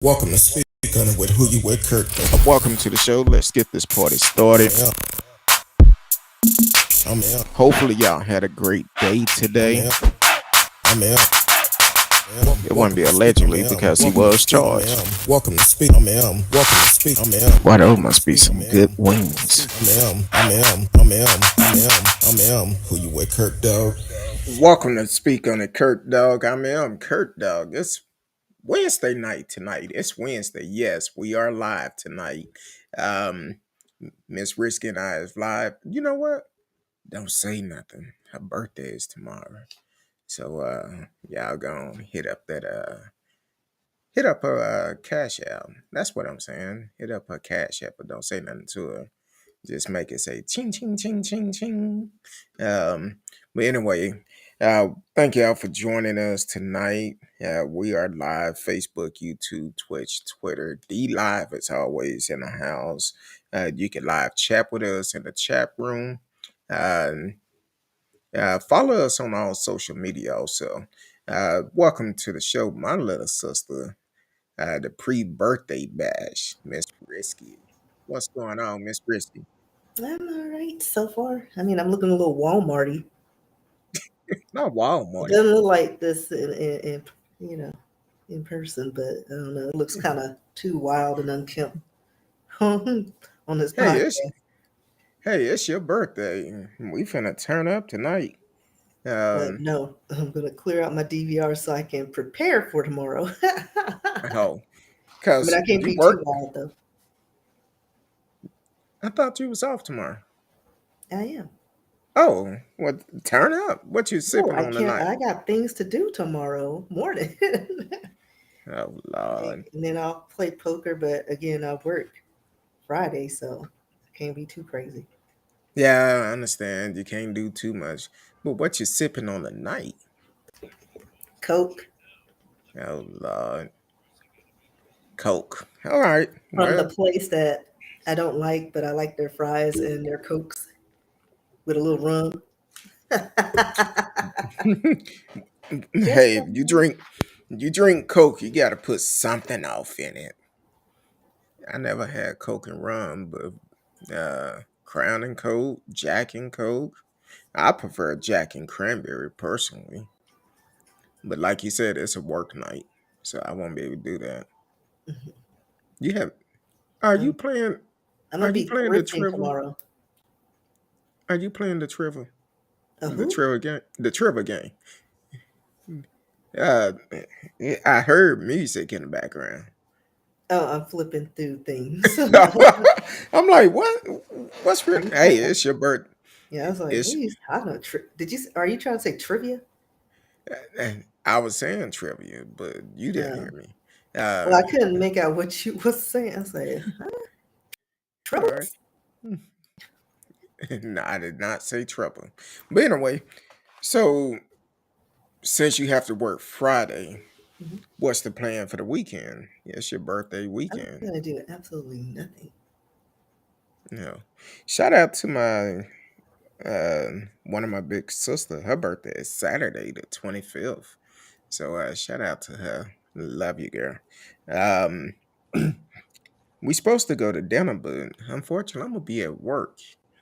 Welcome to Speak on it with Who You With Curtdog. Welcome to the show. Let's get this party started. Yeah, I'm here. Hopefully, y'all had a great day I'm today. here. I'm here. It wouldn't Welcome be to Speak. I'm allegedly here. because he Welcome to was Speak. I'm charged. here. Welcome to Speak. I'm here. Welcome to Speak. I'm here. Why, those Welcome to must be Speak. I'm some here. good Welcome to wings. Speak. I'm here. I'm here. I'm here. I'm here. Who You With Curtdog. Welcome to Speak on it, Curtdog. I'm Curtdog. It's Wednesday night tonight. It's Wednesday. Yes, we are live tonight. Um, Miss Risky and I is live. You know what? Don't say nothing. Her birthday is tomorrow. So y'all gonna hit up her cash app. That's what I'm saying. Hit up her cash app, but don't say nothing to her. Just make it say ching ching ching ching ching. Um, but anyway, thank y'all for joining us tonight. We are live: Facebook, YouTube, Twitch, Twitter. The live is always in the house. You can live chat with us in the chat room. Um, Follow us on all social media also. Welcome to the show, my little sister, the pre-birthday bash, Miss Risky. What's going on, Miss Risky? I'm all right so far. I mean, I'm looking a little Walmarty. Not wild, It Marty. doesn't look like this in you know in person, but I don't know. It looks kind of too wild and unkempt on this Hey, podcast. it's your birthday. We finna turn up tonight. But Um, no, I'm gonna clear out my DVR so I can prepare for tomorrow. I oh, mean, cause I can't you be too work. wild though. I thought you was off tomorrow. I am. Oh, what? Turn up. What you No, sipping I on can't. tonight? I got things to do tomorrow morning. Oh Lord. And then I'll play poker, but again, I work Friday, so I can't be too crazy. Yeah, I understand. You can't do too much. But what you sipping on tonight? Coke Oh Lord. Coke. All right. from the Well, place that I don't like, but I like their fries and their cokes with a little rum. Just hey, if you drink Coke, you gotta put something off in it. I never had Coke and rum, but Crown and Coke, Jack and Coke. I prefer Jack and Cranberry personally. But like you said, it's a work night. So I won't be able to do that. You have are you I'm, playing I'm are gonna you be playing the thrifting Trivial? tomorrow. Are you playing the Trivial? The Who? Trivial game? The Trivial game. Uh, I heard music in the background. Oh, I'm flipping through things. I'm like, what? What's Are real? you Hey, trying? it's your birth. Yeah, I was like, what It's. are you talking about? Did you? Are you trying to say trivia? I was saying trivia, but you didn't No. hear me. Well, Uh, I couldn't make out what you was saying. I was like, all right. troubles? No, I did not say trouble. But anyway, so since you have to work Friday, Mhm. what's the plan for the weekend? It's your birthday I'm weekend. gonna do absolutely nothing. You know, shout out to my one of my big sister. Her birthday is Saturday, the 25th. So shout out to her. Love you, girl. Um, we supposed to go to dinner, but unfortunately, I'm gonna be at work.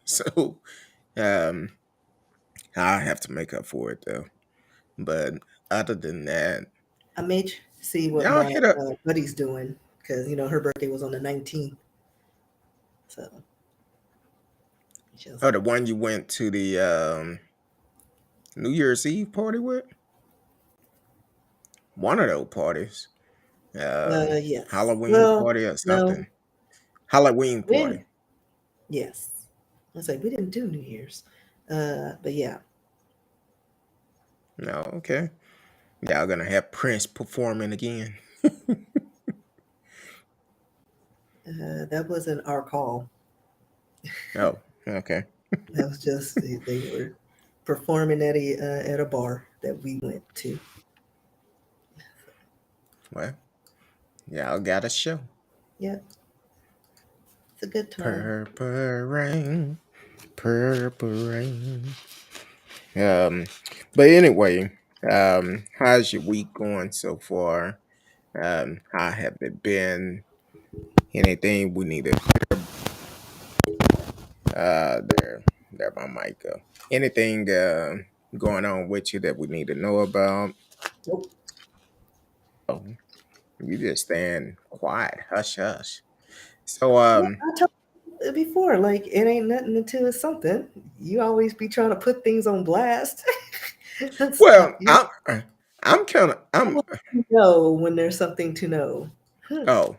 So um, I have to make up for it though. But other than that, I made see what y'all my hit up. buddy's doing because her birthday was on the 19th. So she was Oh, like, the one you went to the New Year's Eve party with? One of those parties. yes. Halloween Well, party or no, something. Halloween we party. didn't. Yes. I was like, we didn't do New Year's. But yeah, No, okay. Y'all gonna have Prince performing again. that wasn't our call. Oh, okay. That was just they were performing at a bar that we went to. Well, y'all got a show. Yeah, it's a good time. Purple rain, purple rain. Um, but anyway, how's your week going so far? How have it been? Anything we need to there my mic go. Anything going on with you that we need to know about? Nope. Oh, you just stand quiet, hush hush. So Well, I told you before, like it ain't nothing until it's something. You always be trying to put things on blast. well, Stop. You I'm kind of I'm know when there's something to know. Huh. oh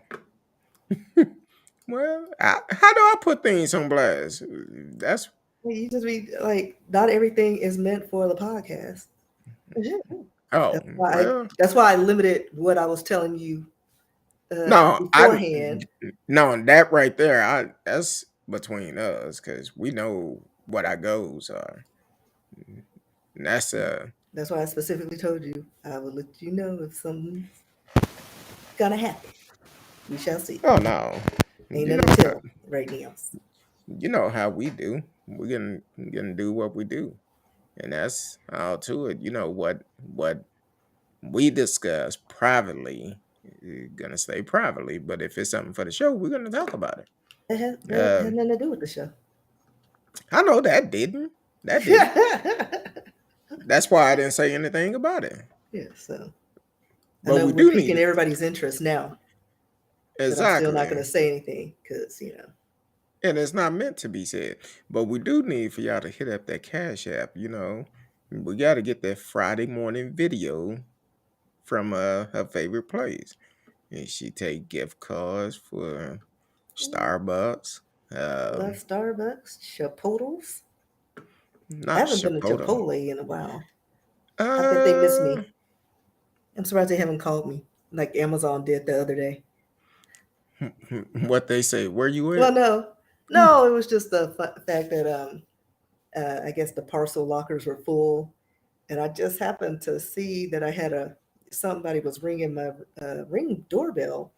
well, how do I put things on blast? That's You just be like, not everything is meant for the podcast. oh That's why I well. that's why I limited what I was telling you No, I beforehand. no that right there. I that's between us because we know what our goals are. And that's That's why I specifically told you I will let you know if something's gonna happen. We shall see. oh no, Ain't you nothing know to how tell right now. you know how we do. We're gonna do what we do, and that's all to it. You know what we discuss privately. Gonna stay privately, but if it's something for the show, we're gonna talk about it. That had Um, nothing to do with the show. I know that didn't. That's why I didn't say anything about it. Yeah, so I But know we we're do need piquing it. everybody's interest now, but I'm still not Exactly. going to say anything because And it's not meant to be said. But we do need for y'all to hit up that Cash App, We got to get that Friday morning video from her favorite place. And she take gift cards for Starbucks. love Um, Starbucks, Chipotles. I not haven't been to Chipotle. Chipotle in a while. I bet they miss Uh, me. I'm surprised they haven't called me like Amazon did the other day. what they say, where you Well, at? no, it was just the fact that I guess the parcel lockers were full, and I just happened to see that I had somebody was ringing my ring doorbell,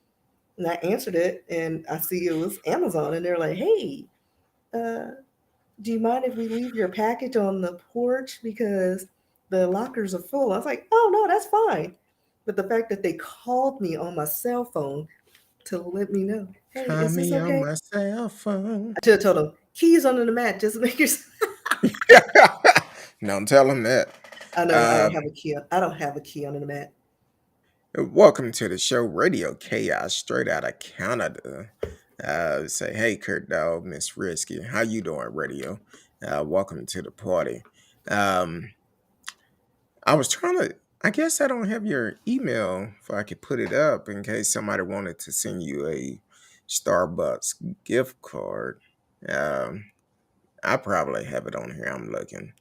and I answered it, and I see it was Amazon, and they're like, "Hey, uh, do you mind if we leave your package on the porch because the lockers are full?" I was like, "Oh no, that's fine." But the fact that they called me on my cell phone to let me know, "Hey, Call is this me on okay?" my cell phone. I should have told them keys under the mat. Just make your. Don't tell them that. I know I don't Um, have a key. I don't have a key under the mat. Welcome to the show, Radio Chaos, straight out of Canada. Say, hey, Curtdog, Miss Risky, how you doing, Radio? Welcome to the party. Um, I was trying to. I guess I don't have your email, if I could put it up in case somebody wanted to send you a Starbucks gift card. Um, I probably have it on here. I'm looking,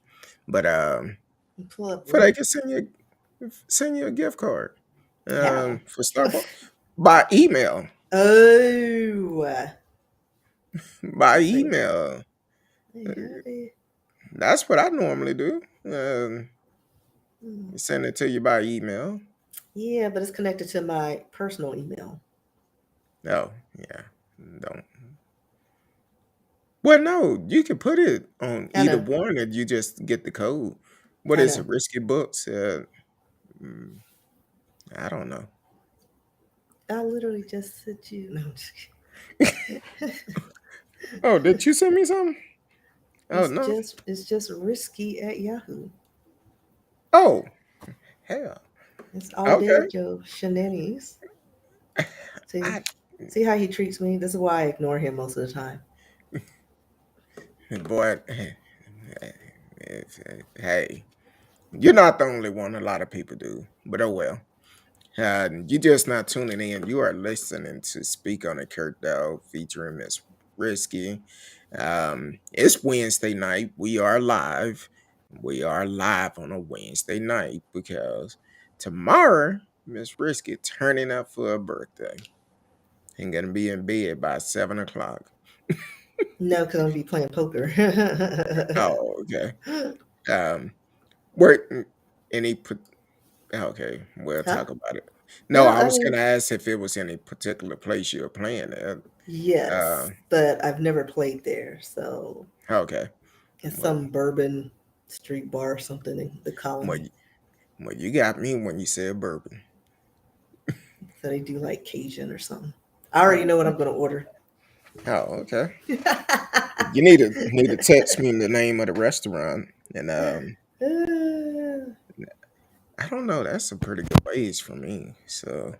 but Pull up for they what? can send you a gift card How? for Starbucks by email. Oh, By let's see. email. Hey, how they- That's what I normally do. hmm. Send it to you by email. Yeah, but it's connected to my personal email. Oh, yeah. Don't. Well, no, you can put it on I either know. one and you just get the code. What I is know. it? Risky Books? Mm, I don't know. I literally just sent you. No, I'm just kidding. Oh, did you send me something? Oh, It's no. just it's just risky at Yahoo. Oh, hell. It's all Okay. dead Joe shenanigans. See, I, see how he treats me. This is why I ignore him most of the time. boy, hey, you're not the only one. A lot of people do. But oh well. You're just not tuning in. You are listening to Speak on a Kurt Dog featuring Miss Risky. It's Wednesday night. We are live. We are live on a Wednesday night because tomorrow Miss Risky turning up for her birthday and gonna be in bed by 7 o'clock. No, because I'm gonna be playing poker. Oh, okay. Um, where any put? Okay, we'll Huh? talk about it. No, No, I I was mean gonna ask if it was any particular place you were playing at. Uh, yes, but I've never played there, so okay. it's Well, some bourbon street bar or something in the well, colony. you, well, you got me when you said bourbon. So they do like Cajun or something. I already Oh, know what I'm gonna order. oh, okay. You need to text me the name of the restaurant, and I don't know. That's a pretty good ways for me, so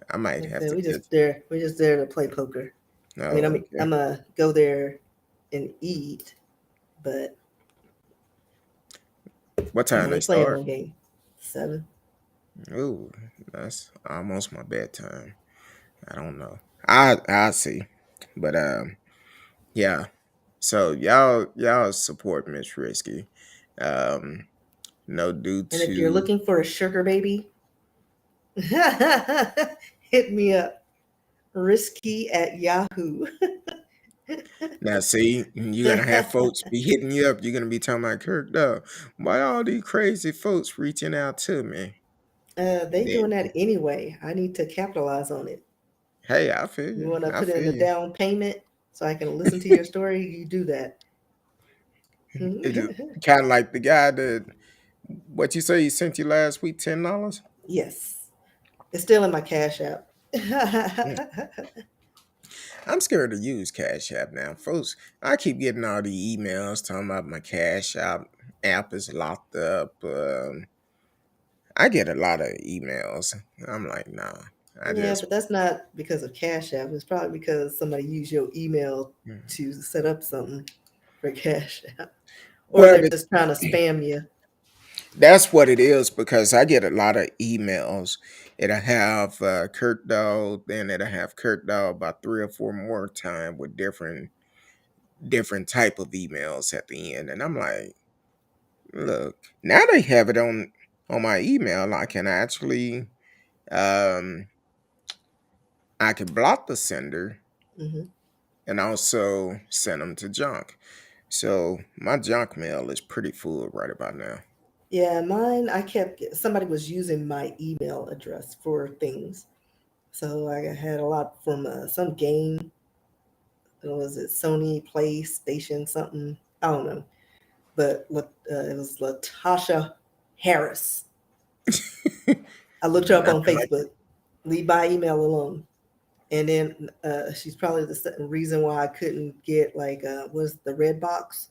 I might Like I have said, to we get. just there. We're just there to play poker. I mean, Oh, okay. I'm gonna go there and eat, but What I'm time only they playing start? one game. 7. Ooh, that's almost my bedtime. I don't know. I see, but yeah. So y'all support Miss Risky. Um, no, due And if you're to looking for a sugar baby, hit me up. Risky at Yahoo. now, see, you're gonna have folks be hitting you up. You're gonna be talking about Curtdog. Why all these crazy folks reaching out to me? They Then, doing that anyway. I need to capitalize on it. hey, I feel You you. want to I put in feel the you. down payment so I can listen to your story? You do that. It is kind of like the guy that what you say he sent you last week, $10. Yes, it's still in my Cash App. I'm scared to use Cash App now, folks. I keep getting all the emails talking about my Cash app is locked up. I get a lot of emails. I'm like, nah. I Yeah, just but that's not because of Cash App. It's probably because somebody used your email mm. to set up something for Cash App, or Well, they're just trying to spam you. that's what it is because I get a lot of emails. It'll have Kurt Dog, then it'll have Kurt Dog about 3 or 4 more time with different type of emails at the end, and I'm like, look, now they have it on my email. Um I can block the sender Hmm. and also send them to junk. So my junk mail is pretty full right about now. Yeah, mine, I kept, somebody was using my email address for things. So I had a lot from some game. Was it Sony PlayStation something? I don't know. But it was Latasha Harris. I looked her up on Nothing like Facebook. Leave my email alone. And then she's probably the reason why I couldn't get like was the red box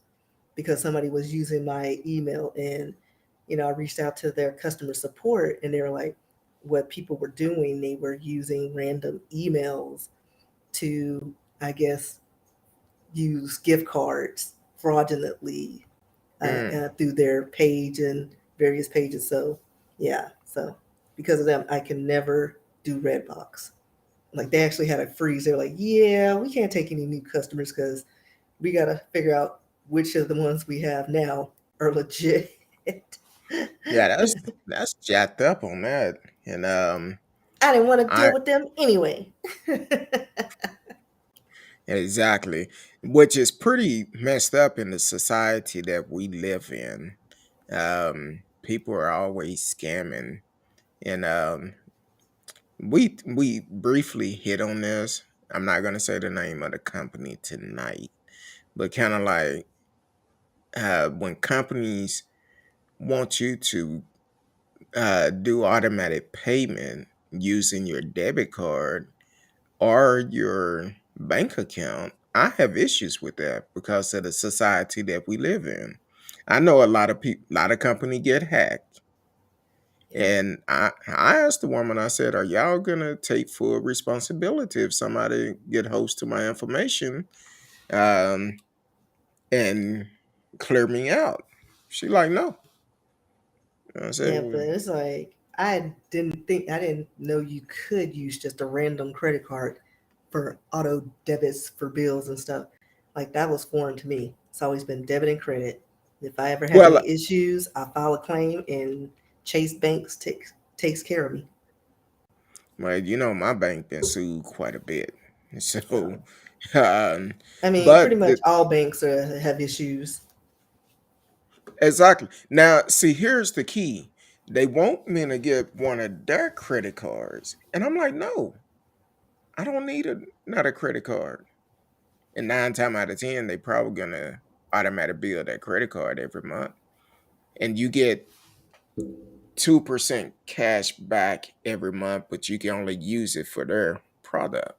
because somebody was using my email and I reached out to their customer support and they were like, what people were doing, they were using random emails to, I guess, use gift cards fraudulently mm. through their page and various pages. So yeah, so because of them, I can never do Redbox. Like they actually had a freeze. They're like, yeah, we can't take any new customers because we got to figure out which of the ones we have now are legit. Yeah, that's jacked up on that. And I didn't want to I deal with them anyway. exactly, which is pretty messed up in the society that we live in. People are always scamming, and we briefly hit on this. I'm not gonna say the name of the company tonight, but kind of like when companies want you to do automatic payment using your debit card or your bank account, I have issues with that because of the society that we live in. I know a lot of people, a lot of company get hacked. Yeah, And I asked the woman, I said, are y'all gonna take full responsibility if somebody get host to my information um, and clear me out? She like, no. I said, yeah, well, but it's like I didn't know you could use just a random credit card for auto debits for bills and stuff. Like that was foreign to me. It's always been debit and credit. If I ever have well, any issues, I file a claim and Chase Banks takes care of me. well, my bank been sued quite a bit. So, So um, I mean, pretty but much all banks have issues. exactly. Now, see, here's the key. They want me to get one of their credit cards. And I'm like, no, I don't need another credit card. And 9 times out of 10, they probably gonna automatic bill that credit card every month. And you get 2% cash back every month, but you can only use it for their product.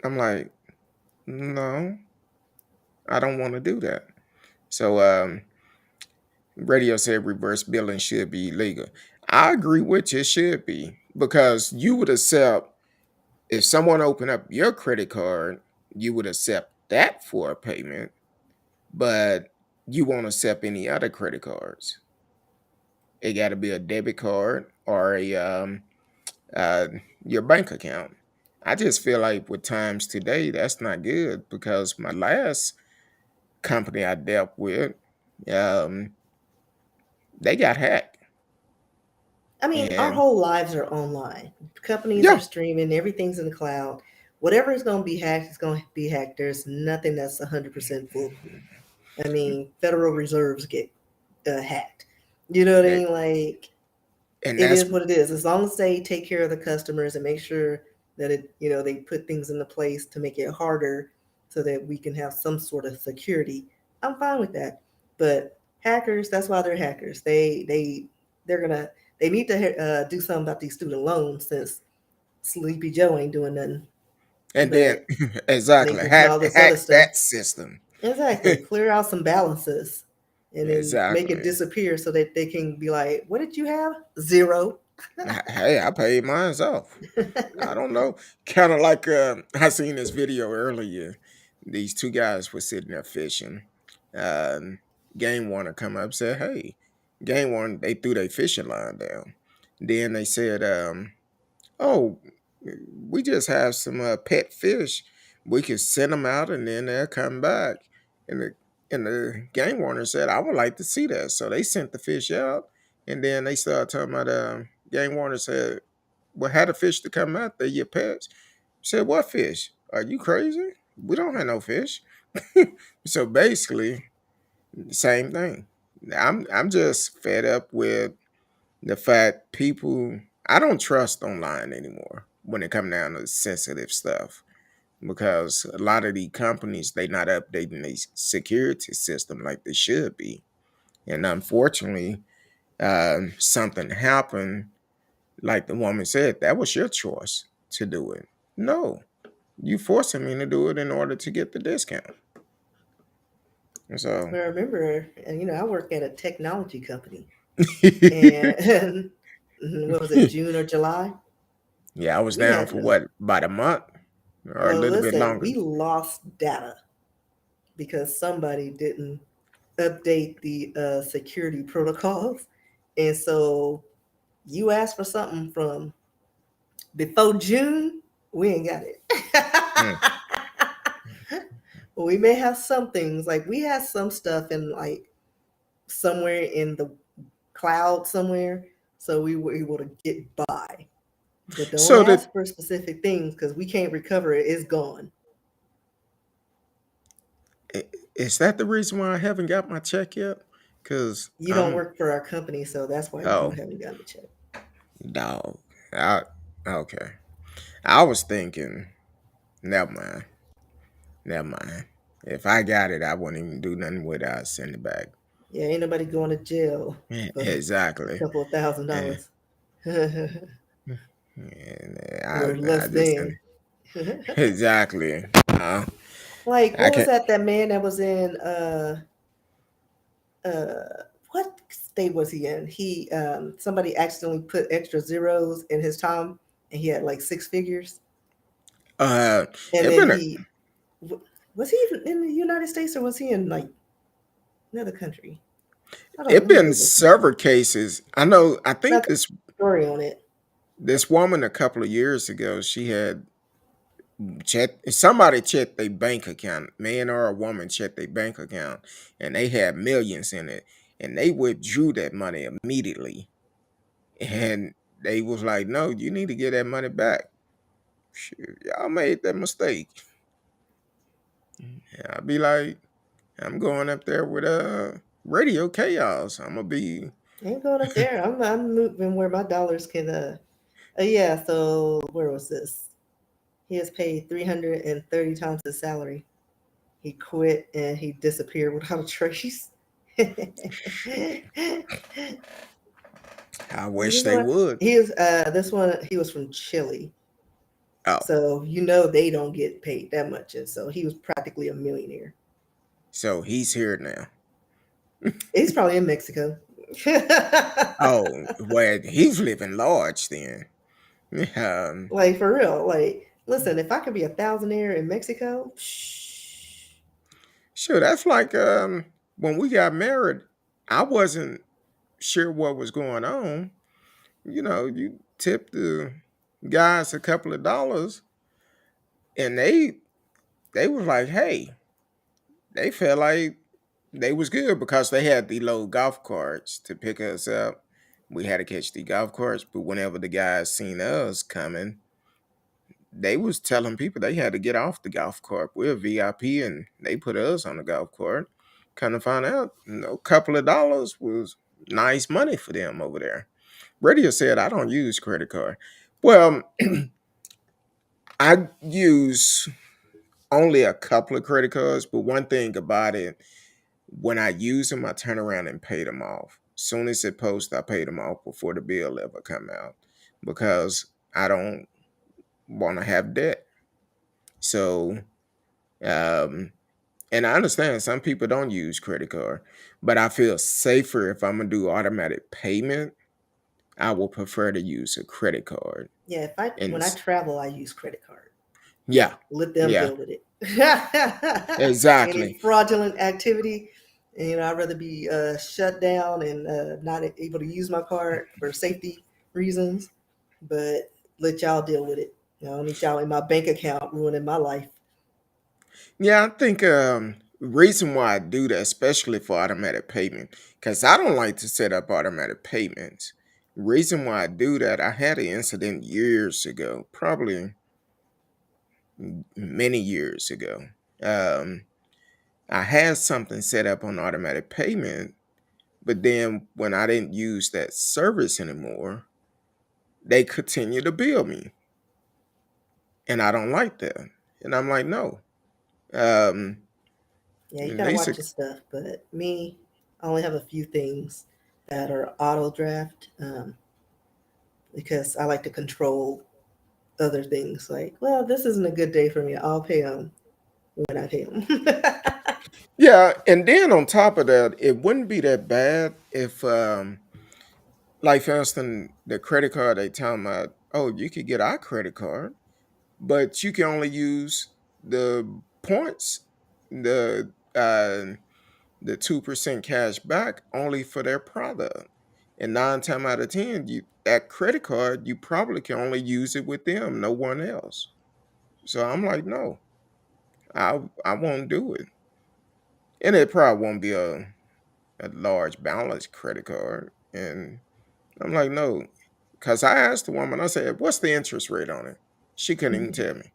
I'm like, no, I don't want to do that. So radio said reverse billing should be illegal. I agree with you, it should be, because you would accept if someone opened up your credit card, you would accept that for a payment, but you won't accept any other credit cards. It got to be a debit card or a uh, your bank account. I just feel like with times today, that's not good because my last company I dealt with, um, they got hacked. I mean, our And whole lives are online. Companies are yeah, streaming, everything's in the cloud. Whatever is going to be hacked is going to be hacked. There's nothing that's 100% foolproof. I mean, Federal Reserves get hacked. You know what I that, mean? Like, and it that's is what it is. As long as they take care of the customers and make sure that they put things into place to make it harder so that we can have some sort of security, I'm fine with that. But hackers, that's why they're hackers. They're gonna they need to do something about these student loans since Sleepy Joe ain't doing nothing and then but exactly making all this other hack stuff. that system. Exactly. Clear out some balances and then make it Exactly. disappear so that they can be like, what did you have? Zero. Hey, I paid mine off. I don't know. Kind of like I seen this video earlier. These two guys were sitting there fishing. Um, Game Warner come up and said, "Hey, Game Warner." They threw their fishing line down. Then they said, "Oh, we just have some pet fish. We can send them out, and then they'll come back." And the game warden said, "I would like to see that." So they sent the fish out, and then they started talking about. Game warden said, "Well, how the fish to come out? They're your pets." Said, "What fish? Are you crazy? We don't have no fish." So basically, the same thing. I'm just fed up with the fact people I don't trust online anymore when it comes down to sensitive stuff because a lot of the companies they not updating their security system like they should be, and unfortunately, something happened. Like the woman said, that was your choice to do it. No, you forcing me to do it in order to get the discount. And so, I remember, and I work at a technology company, and what was it, June or July? yeah, I was We down had for what about a month or a well, little bit listen, longer. we lost data because somebody didn't update the security protocols, and so you asked for something from before June, we ain't got it. Mm. We may have some things like we had some stuff in like somewhere in the cloud somewhere, so we were able to get by. But don't So that ask for specific things because we can't recover it. It's gone. is that the reason why I haven't got my check yet? Cause You don't I'm work for our company, so that's why you oh haven't gotten the check. dog. I okay. I was thinking, never mind, never mind. If I got it, I wouldn't even do nothing with it. I'd send it back. Yeah, ain't nobody going to jail for a Exactly. couple of thousand And, dollars and or I less just than. exactly. Like, I what was can't. that man that was in what state was he in? He somebody accidentally put extra zeros in his time and he had like six figures. Uh, And it then been a, he was he even in the United States or was he in like another country? I don't it remember been the several cases. I know. I think nothing story on it. this woman a couple of years ago. She had somebody checked their bank account, man or a woman checked their bank account, and they had millions in it, and they withdrew that money immediately, and they was like, "No, you need to get that money back. Shoot, y'all made that mistake." And I'd be like, "I'm going up there with radio chaos. I'm gonna be Ain't going up there. I'm moving where my dollars can yeah, so where was this? He has paid 330 times his salary. He quit and he disappeared without a trace. I wish This they one, would. this one he was from Chile, Oh, so you know they don't get paid that much, and so he was practically a millionaire. so he's here now. He's probably in Mexico. Oh, well, he's living large then. Um, Like for real. Like, listen, if I could be a thousandaire in Mexico, psh, sure, that's like when we got married, I wasn't sure what was going on. You know, you tip the guys a couple of dollars, and they was like, hey, they felt like they was good because they had the low golf carts to pick us up. We had to catch the golf carts, but whenever the guys seen us coming, they was telling people they had to get off the golf cart. We're VIP, and they put us on the golf cart. Kind of found out, a couple of dollars was nice money for them over there. Radio said, I don't use credit card. Well, I use only a couple of credit cards, but one thing about it, when I use them, I turn around and pay them off. Soon as it posts, I pay them off before the bill ever come out because I don't want to have debt. So, um, and I understand some people don't use credit card, but I feel safer if I'm gonna do automatic payment. I will prefer to use a credit card. yeah. If I And when I travel, I use credit card. yeah, Let them yeah, deal with it. Any exactly. fraudulent activity, and, I'd rather be shut down and not able to use my card for safety reasons. But let y'all deal with it. I don't need y'all in my bank account ruining my life. Yeah, I think reason why I do that, especially for automatic payment, because I don't like to set up automatic payments. Reason why I do that, I had an incident years ago, probably many years ago. Um, I had something set up on automatic payment, but then when I didn't use that service anymore, they continue to bill me, and I don't like that. And I'm like, no. Um, Yeah, you and gotta they watch said, your stuff. But me, I only have a few things that are auto draft because I like to control other things. Like, well, this isn't a good day for me. I'll pay them when I pay them. yeah, and then on top of that, it wouldn't be that bad if, like for instance, the credit card they tell me, oh, you could get our credit card, but you can only use the points, the 2% cash back only for their product. And 9 times out of 10, you that credit card, you probably can only use it with them, no one else. So I'm like, no, I won't do it. And it probably won't be a large balance credit card. And I'm like, no. Because I asked the woman, I said, what's the interest rate on it? She couldn't even tell me.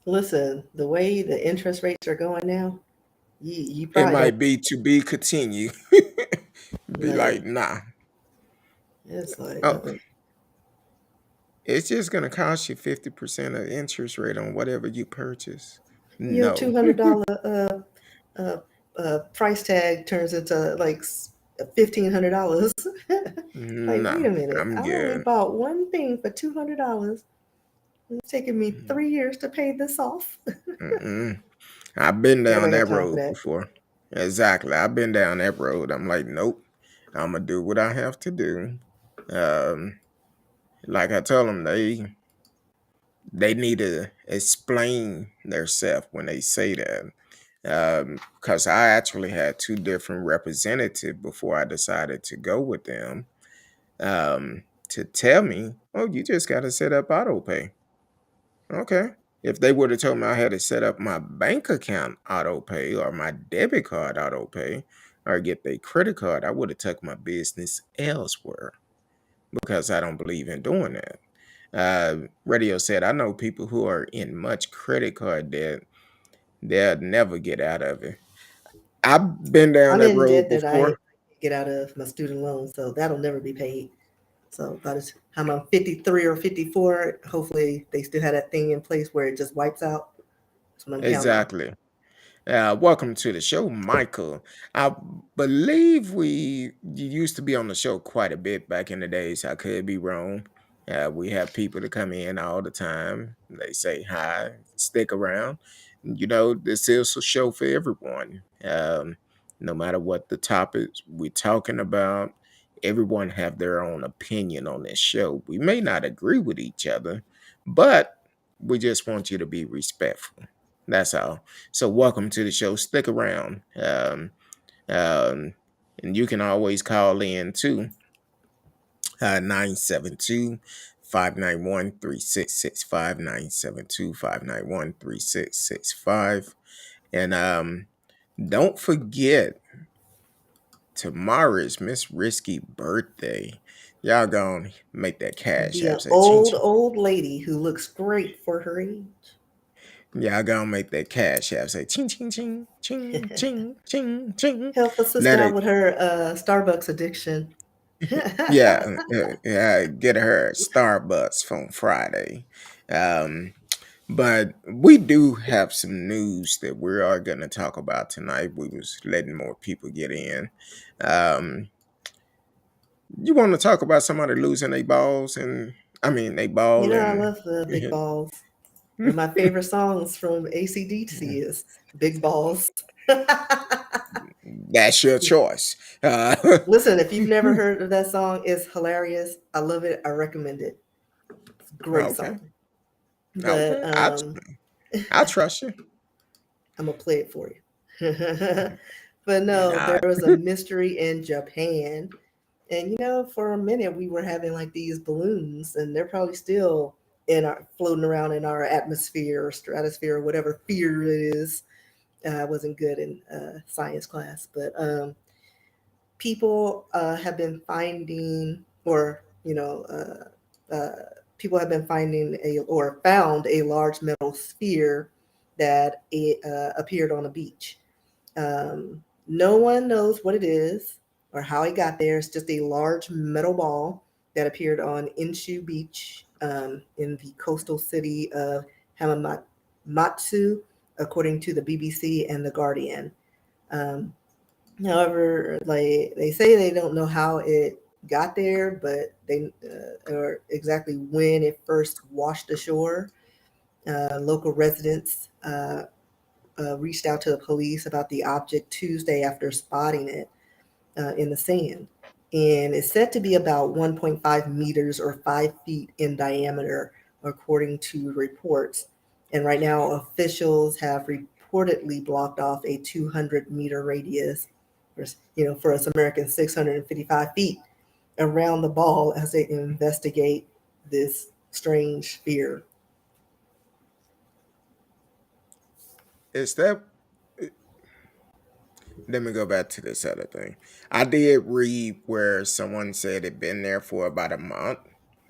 Listen, the way the interest rates are going now, you It probably don't might be to be continued. Be like. like, nah. It's like, Oh, it's just gonna cost you 50% of interest rate on whatever you purchase. your No. $200 uh, price tag turns into like $1,500. Like, wait No, a minute, I'm I only good. bought one thing for $200. It's taking me 3 years to pay this off. Mm-mm. I've been down Everybody got that time for road that. before. Exactly. I've been down that road. I'm like, nope. I'm gonna do what I have to do. Um, like I told them, they need to explain themselves when they say that. Because I actually had two different representatives before I decided to go with them. To tell me, oh, you just got to set up auto pay. Okay. If they would have told me I had to set up my bank account auto pay or my debit card auto pay or get their credit card, I would have took my business elsewhere because I don't believe in doing that. Radio said, I know people who are in much credit card debt, they'll never get out of it. I've been down I'm that in road debt that I before. get out of my student loan, so that'll never be paid. So by the time I'm 53 or 54, hopefully they still have that thing in place where it just wipes out. That's what I'm counting on. Exactly. Welcome to the show, Michael. I believe you used to be on the show quite a bit back in the days. I could be wrong. We have people that come in all the time. They say hi, stick around. You know, this is a show for everyone. No matter what the topics we're talking about, everyone have their own opinion on this show. We may not agree with each other, but we just want you to be respectful. That's all. So welcome to the show. Stick around. Um, and you can always call in too. 972 And don't forget, tomorrow is Miss Risky birthday. Y'all gonna make that cash Be app an say ching old, ching. old lady who looks great for her age. Y'all gonna make that cash app say ching ching ching ching ching ching ching. Help a sister Let out it. with her Starbucks addiction. Yeah, get her Starbucks from Friday. Um, but we do have some news that we are going to talk about tonight. We was letting more people get in. Um, you want to talk about somebody losing their balls and I mean they You ball know, I and love the big balls. One of my favorite songs from ACDC is Big Balls. that's your choice. Listen, if you've never heard of that song, it's hilarious. I love it. I recommend it. It's a great Okay, song. But okay, I trust you. I'm gonna play it for you. But no, there I, was a mystery in Japan. And you know, for a minute we were having like these balloons, and they're probably still in our floating around in our atmosphere or stratosphere or whatever fear it is. I wasn't good in science class, but people have been finding, or people have been finding a or found a large metal sphere that appeared on a beach. No one knows what it is or how it got there. It's just a large metal ball that appeared on Inshu Beach in the coastal city of Hamamatsu, according to the BBC and the Guardian. Um, However, like they say, they don't know how it got there, but they or exactly when it first washed ashore. Local residents reached out to the police about the object Tuesday after spotting it in the sand. And it's said to be about 1.5 meters or 5 feet in diameter, according to reports. And right now, officials have reportedly blocked off a 200-meter radius, for us Americans, 655 feet around the ball as they investigate this strange sphere. is that let me go back to this other thing. I did read where someone said it been there for about a month.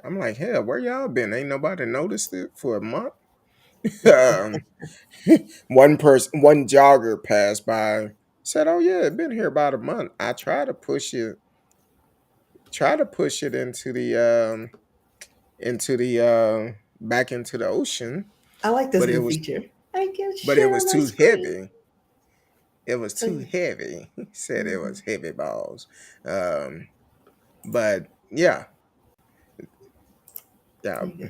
I'm like, hell, where y'all been? Ain't nobody noticed it for a month. um, one jogger passed by, said, "Oh yeah, it been here about a month." I try to push it into the back into the ocean, I like this but new feature. I can it share was my too screen. heavy. It was So too yeah. heavy. He said it Mhm. was heavy balls. Um, but yeah, yeah, There you go.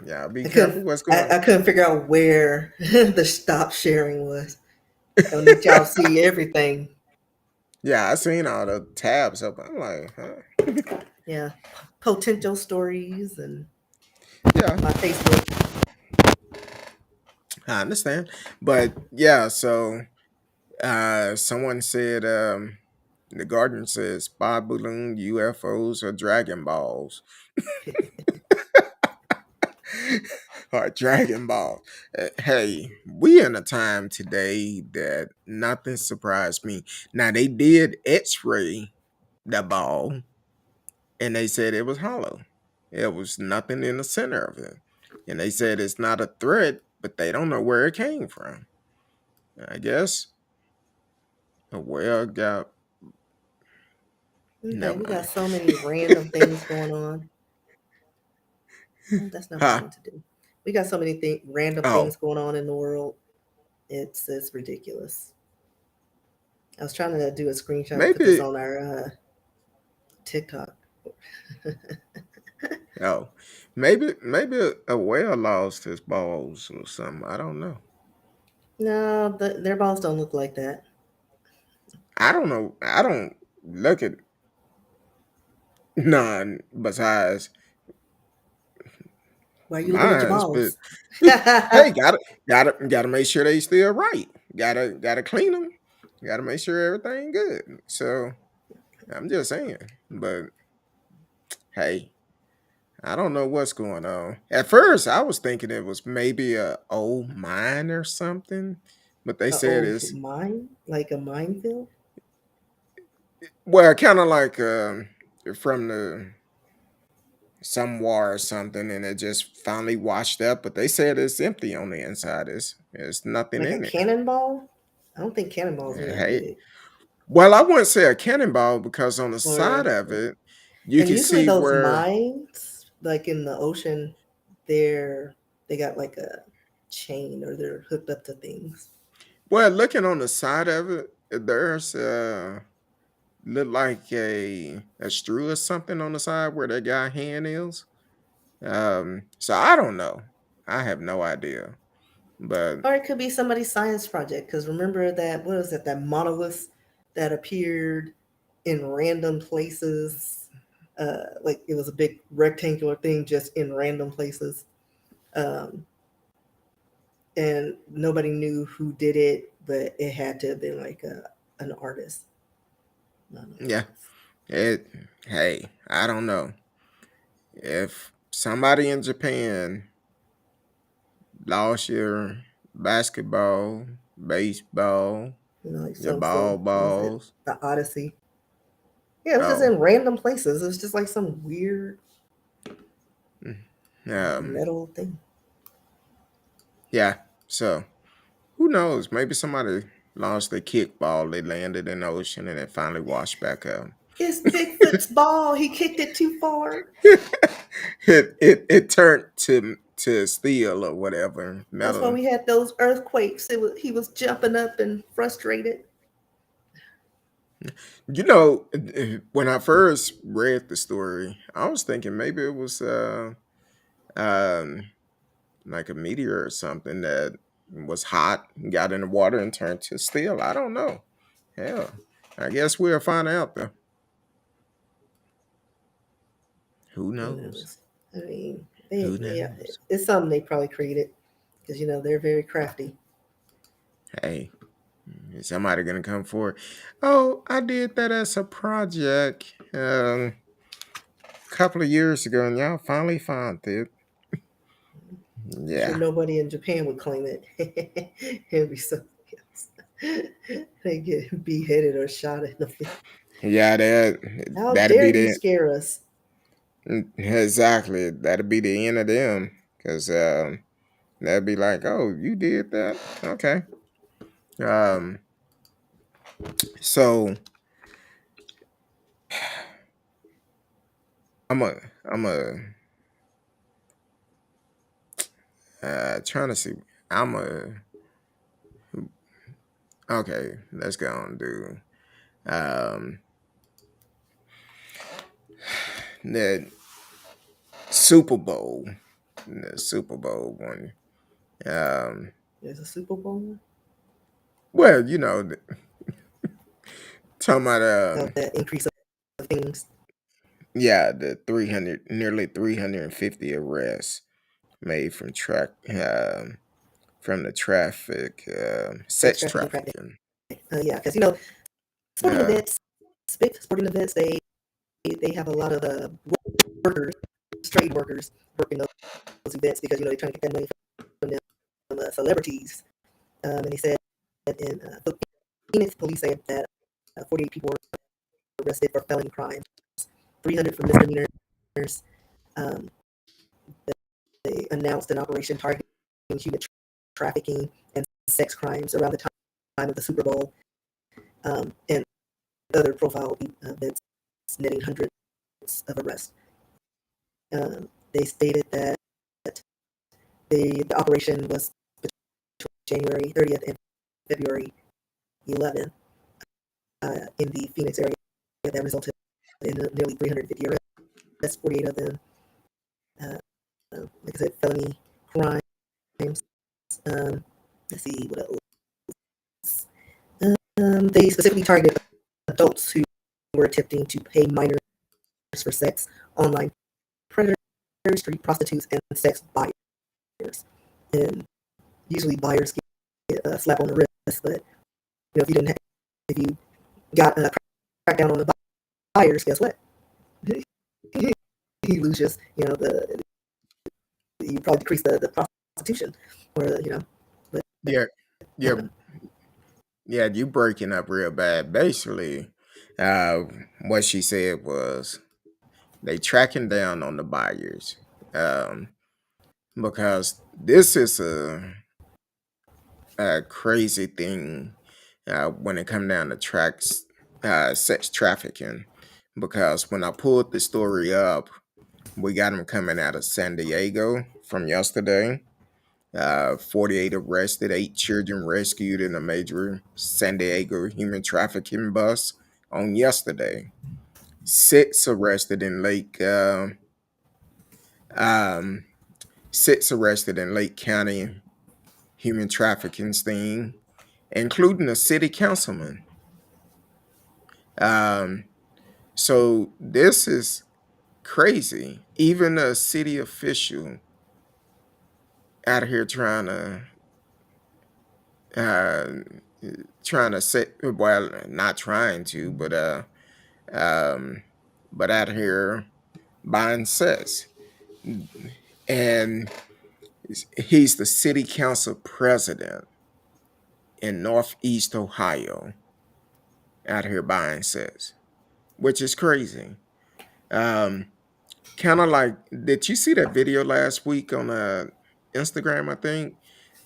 yeah. Be I careful couldn't what's I, going. I couldn't figure out where the stop sharing was. I don't need y'all to see everything. Yeah, I seen all the tabs up. I'm like, huh? Yeah. Potential stories and Yeah, my Facebook. I understand. But yeah, so someone said the garden says spy balloon, UFOs, or Dragon Balls. Or Dragon Ball. Hey, we in a time today that nothing surprised me. Now they did X-ray the ball, and they said it was hollow. It was nothing in the center of it, and they said it's not a threat, but they don't know where it came from. I guess a whale got. Okay, Never we got mind. so many random things going on. Oh, that's not what I Huh? meant to do. We got so many random Oh, things going on in the world, It's ridiculous. I was trying to do a screenshot and put this Maybe on our TikTok. oh, maybe a whale lost his balls or something. I don't know. No, their balls don't look like that. I don't know. I don't look at none besides Why are you looking at your mines, but balls? hey, gotta make sure they still right. Gotta clean them. Gotta make sure everything good. So I'm just saying. But hey, I don't know what's going on. At first, I was thinking it was maybe a old mine or something, but they A said old it's mine, like a minefield. well, kind of like from the some war or something, and it just finally washed up. But they said it's empty on the inside. There's nothing Like a in it. cannonball? I don't think cannonballs are that Hey, big. well, I wouldn't say a cannonball because on the side Or of it, you and can usually see those where. mines, like in the ocean, they got like a chain or they're hooked up to things. Well, looking on the side of it, there's look like a screw or something on the side where that guy hand is. So I don't know. I have no idea. But Or it could be somebody's science project. Because remember that, what was it, that monolith that appeared in random places? Like it was a big rectangular thing just in random places. Um, and nobody knew who did it, but it had to have been like an artist. Not an yeah, artist. it. Hey, I don't know if somebody in Japan lost your basketball, baseball, Like your some, what was it, balls. the Odyssey. Yeah, it was just Oh, in random places. It was just like some weird mm, um, metal thing. yeah. So who knows? Maybe somebody lost their kickball. They landed in the ocean and it finally washed back up. It's Bigfoot's ball. He kicked it too far. it turned to steel or whatever That's why metal. we had those earthquakes. He was jumping up and frustrated. When I first read the story, I was thinking maybe it was um like a meteor or something that was hot, got in the water and turned to steel. I don't know. Hell, I guess we'll find out though. Who Who knows? knows? I mean, Who knows? it's something they probably created because they're very crafty. Hey, is somebody gonna come forward? Oh, I did that as a project a couple of years ago, and y'all finally found it. I'm sure Yeah, nobody in Japan would claim it. It'd be something else. They get beheaded or shot in the face. yeah, How that'd dare be you the scare us? exactly that'd be the end of them because that'd be like, oh, you did that, okay. Um, so I'm a trying to see. I'm a okay. Let's go and do um the Super Bowl, the Super Bowl one. Um, There's a Super Bowl well, talking about of the increase of things. yeah, the 300, nearly 350 arrests made from the traffic, Sex sex trafficking, trafficking. trafficking. Yeah, because sporting Uh, events, big sporting events, they have a lot of workers, trade workers, working those events because they're trying to get that money from the celebrities. And he said that in Phoenix, police say that 48 people were arrested for felony crimes, 300 for misdemeanors. Um, they announced an operation targeting human trafficking and sex crimes around the time of the Super Bowl, and other profile events netting hundreds of arrests. They stated that the operation was between January 30th and February 11 in the Phoenix area that resulted in nearly 350 arrests, 48 of them, uh, like I said, felony crimes. Um, let's see what else. They specifically targeted adults who were attempting to pay minors for sex, online predators, street prostitutes, and sex buyers. And usually buyers get a slap on the wrist, but if you didn't have, if you got cracked down on the buyers, guess what? You lose just the you probably decrease the prostitution, or but Yeah, yeah, um, yeah. You breaking up real bad. Basically, uh, what she said was they tracking down on the buyers, um, because this is a crazy thing when it come down to sex trafficking. Because when I pulled the story up, we got them coming out of San Diego from yesterday. 48 arrested, 8 children rescued in a major San Diego human trafficking bus on yesterday. 6 arrested in um, 6 arrested in Lake County human trafficking sting, including a city councilman. Um, so this is crazy. Even a city official out here uh, trying to set, well, not trying to, um, but out here buying sets. And he's the city council president in Northeast Ohio out here buying sets, which is crazy. Um, kind of like, did you see that video last week on Instagram? I think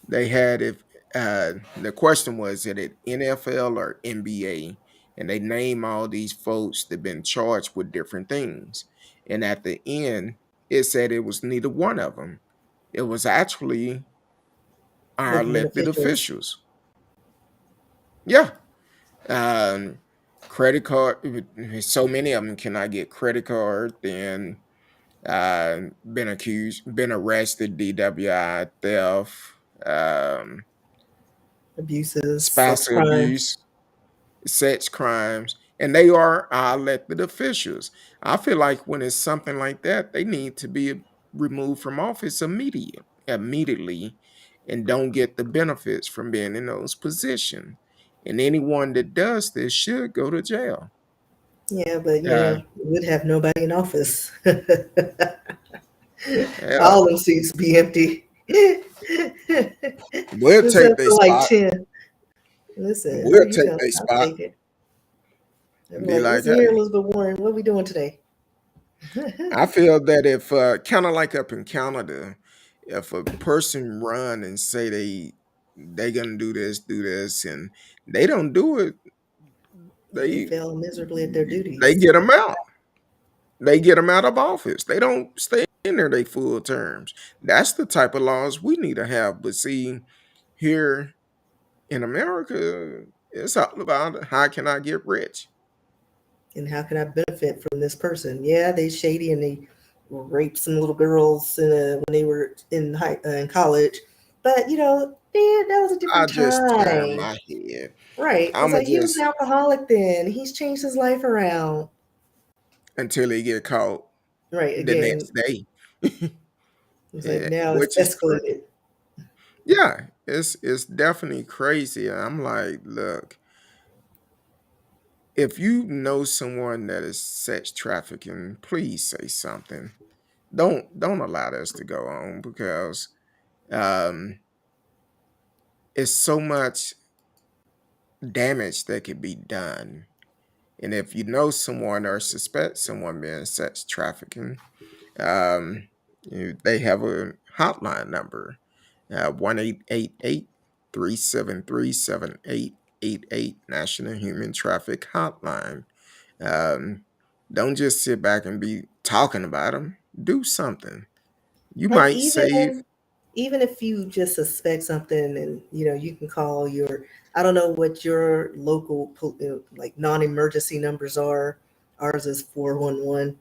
they had if the question was, is it NFL or NBA? And they name all these folks that been charged with different things. And at the end, it said it was neither one of them. It was actually our government elected officials. officials. Yeah. Um, credit card. So many of them cannot get credit card. Then been arrested, DWI, theft, um, Abuses, sex spousal crimes. abuse, sex crimes, and they are our elected officials. I feel like when it's something like that, they need to be removed from office immediately, and don't get the benefits from being in those positions. And anyone that does this should go to jail. Yeah, but Uh, we'd have nobody in office. Hell, All them seats be empty. we'll take Except their for like spot. 10. Listen, who are We'll you take telling? their I'll spot take it. They'll and be be like, like, listen here, hey, Elizabeth Warren, what are we doing today? I feel that if kind of like up in Canada, if a person run and say they gonna do this, and they don't do it, They they fail miserably at their they duties. get them out. They get them out of office. They don't stay in there they full terms. That's the type of laws we need to have. But see, here in America, it's all about how can I get rich. And how can I benefit from this person? Yeah, they shady and they raped some little girls when they were in college. But, man, that was a I different just turn time. my head. Right. It's I'ma like he was an just alcoholic then. He's changed his life around. until they get caught Right. the Again, next day. it's like Yeah, now it's which is crazy. escalated. Yeah, it's definitely crazy. I'm like, look, if you know someone that is sex trafficking, please say something. Don't allow this to go on because um, it's so much damage that could be done. And if you know someone or suspect someone being sex trafficking, um, they have a hotline number, 1-888-373-7888 National Human Traffic Hotline. Um, don't just sit back and be talking about them. Do something. You Like might save. even if you just suspect something, and you can call your, I don't know what your local like non-emergency numbers are. Ours is 411.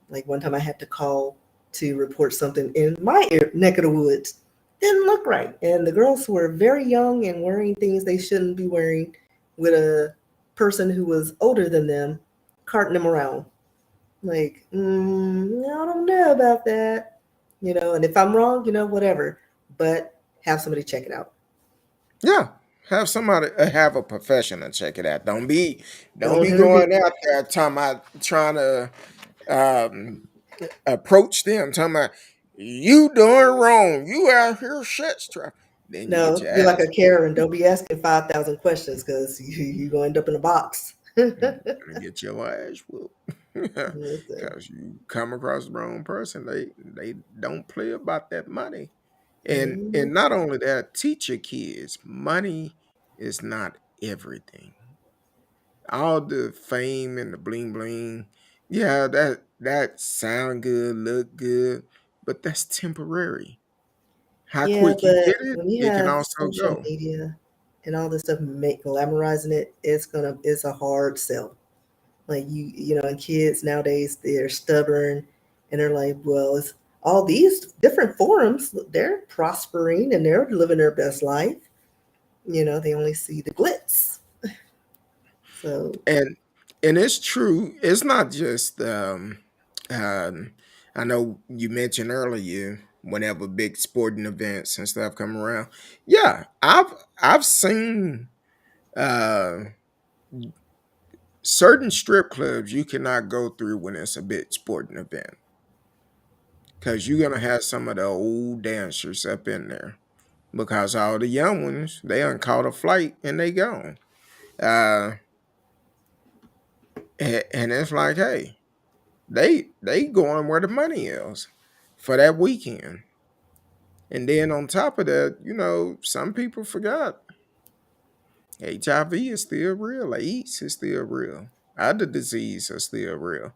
Like one time I had to call to report something in my neck of the woods. Didn't look right, and the girls were very young and wearing things they shouldn't be wearing, with a person who was older than them carting them around. Like, I don't know about that. And if I'm wrong, whatever. But have somebody check it out. Yeah, have somebody have a professional check it out. Don't Don't be intervene. going out there trying to um, approach them talking about you doing wrong. You out here shit traffic. Then you get No, your be like a ass. Karen. Don't be asking 5,000 questions, because you're going to end up in a box. Gonna get your ass whooped. Listen. Because you come across the wrong person. They don't play about that money. And Mhm. not only that, teach your kids money is not everything. All the fame and the bling bling, yeah, that sound good, look good, but that's temporary. How Yeah, quick you but get it, when you it can have also social go. media and all this stuff glamorizing it, it's a hard sell. Like and kids nowadays, they're stubborn, and they're like, well, it's all these different forums, they're prospering and they're living their best life. They only see the glitz. So And it's true. It's not just um I know you mentioned earlier whenever big sporting events and stuff come around. Yeah, I've seen uh certain strip clubs you cannot go through when it's a big sporting event because you're gonna have some of the old dancers up in there because all the young ones they done caught a flight and they gone. Uh, and it's like, hey, they going where the money is for that weekend. And then on top of that, some people forgot HIV is still real, AIDS is still real, other disease are still real.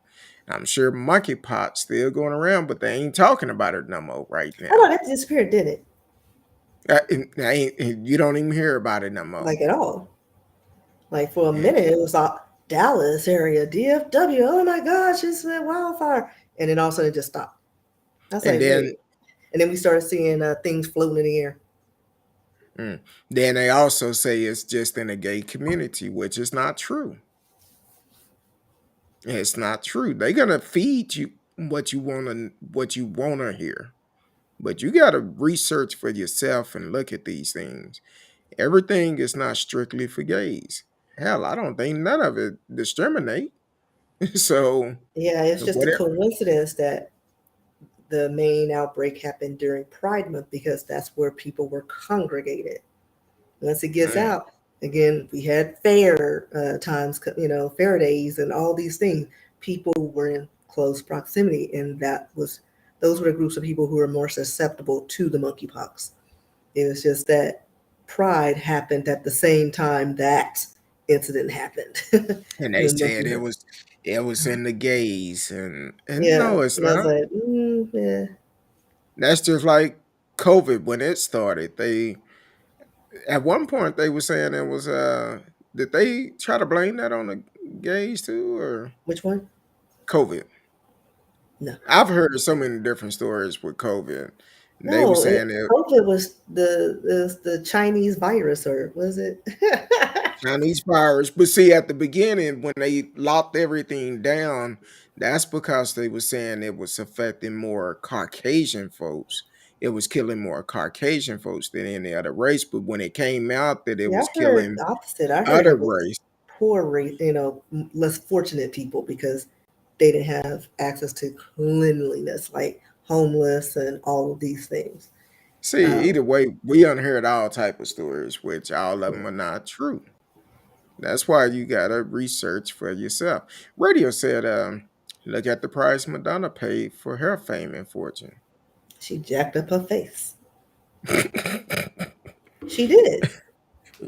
I'm sure monkeypox still going around, but they ain't talking about it no more right I know now. that disappeared, did it? You don't even hear about it no more. Like at all. Like for a And, minute, it was Dallas area, DFW. Oh my gosh, it's a wildfire, and then all of a sudden it just stopped. I was and like, then wait. And then we started seeing things floating in the air. mm, then they also say it's just in a gay community, which is not true. It's not true. They're gonna feed you what you wanna hear. But you gotta research for yourself and look at these things. Everything is not strictly for gays. Hell, I don't think none of it discriminate. So Yeah, it's just a whatever. coincidence that the main outbreak happened during Pride Month, because that's where people were congregated. Once it gets Mm. out, again, we had fair times, fair days, and all these things. People were in close proximity, and those were the groups of people who were more susceptible to the monkeypox. It was just that Pride happened at the same time that incident happened. And they The said monkey. it was in the gays and Yeah, no, it's and I was not. like, yeah. That's just like COVID when it started. They at one point they were saying it was did they try to blame that on the gays too or Which one? COVID? No, I've heard so many different stories with COVID. They were no. saying it COVID was the Chinese virus, or was it? Chinese virus. But see, at the beginning, when they locked everything down, that's because they were saying it was affecting more Caucasian folks. It was killing more Caucasian folks than any other race. But when it came out that it Yeah, was I heard killing the opposite. I heard other it was race, poor race, less fortunate people, because they didn't have access to cleanliness, like homeless and all of these things. see, Um, either way, we unheard all type of stories, which all of yeah, them are not true. That's why you gotta research for yourself. Radio said, look at the price Madonna paid for her fame and fortune. she jacked up her face. She did.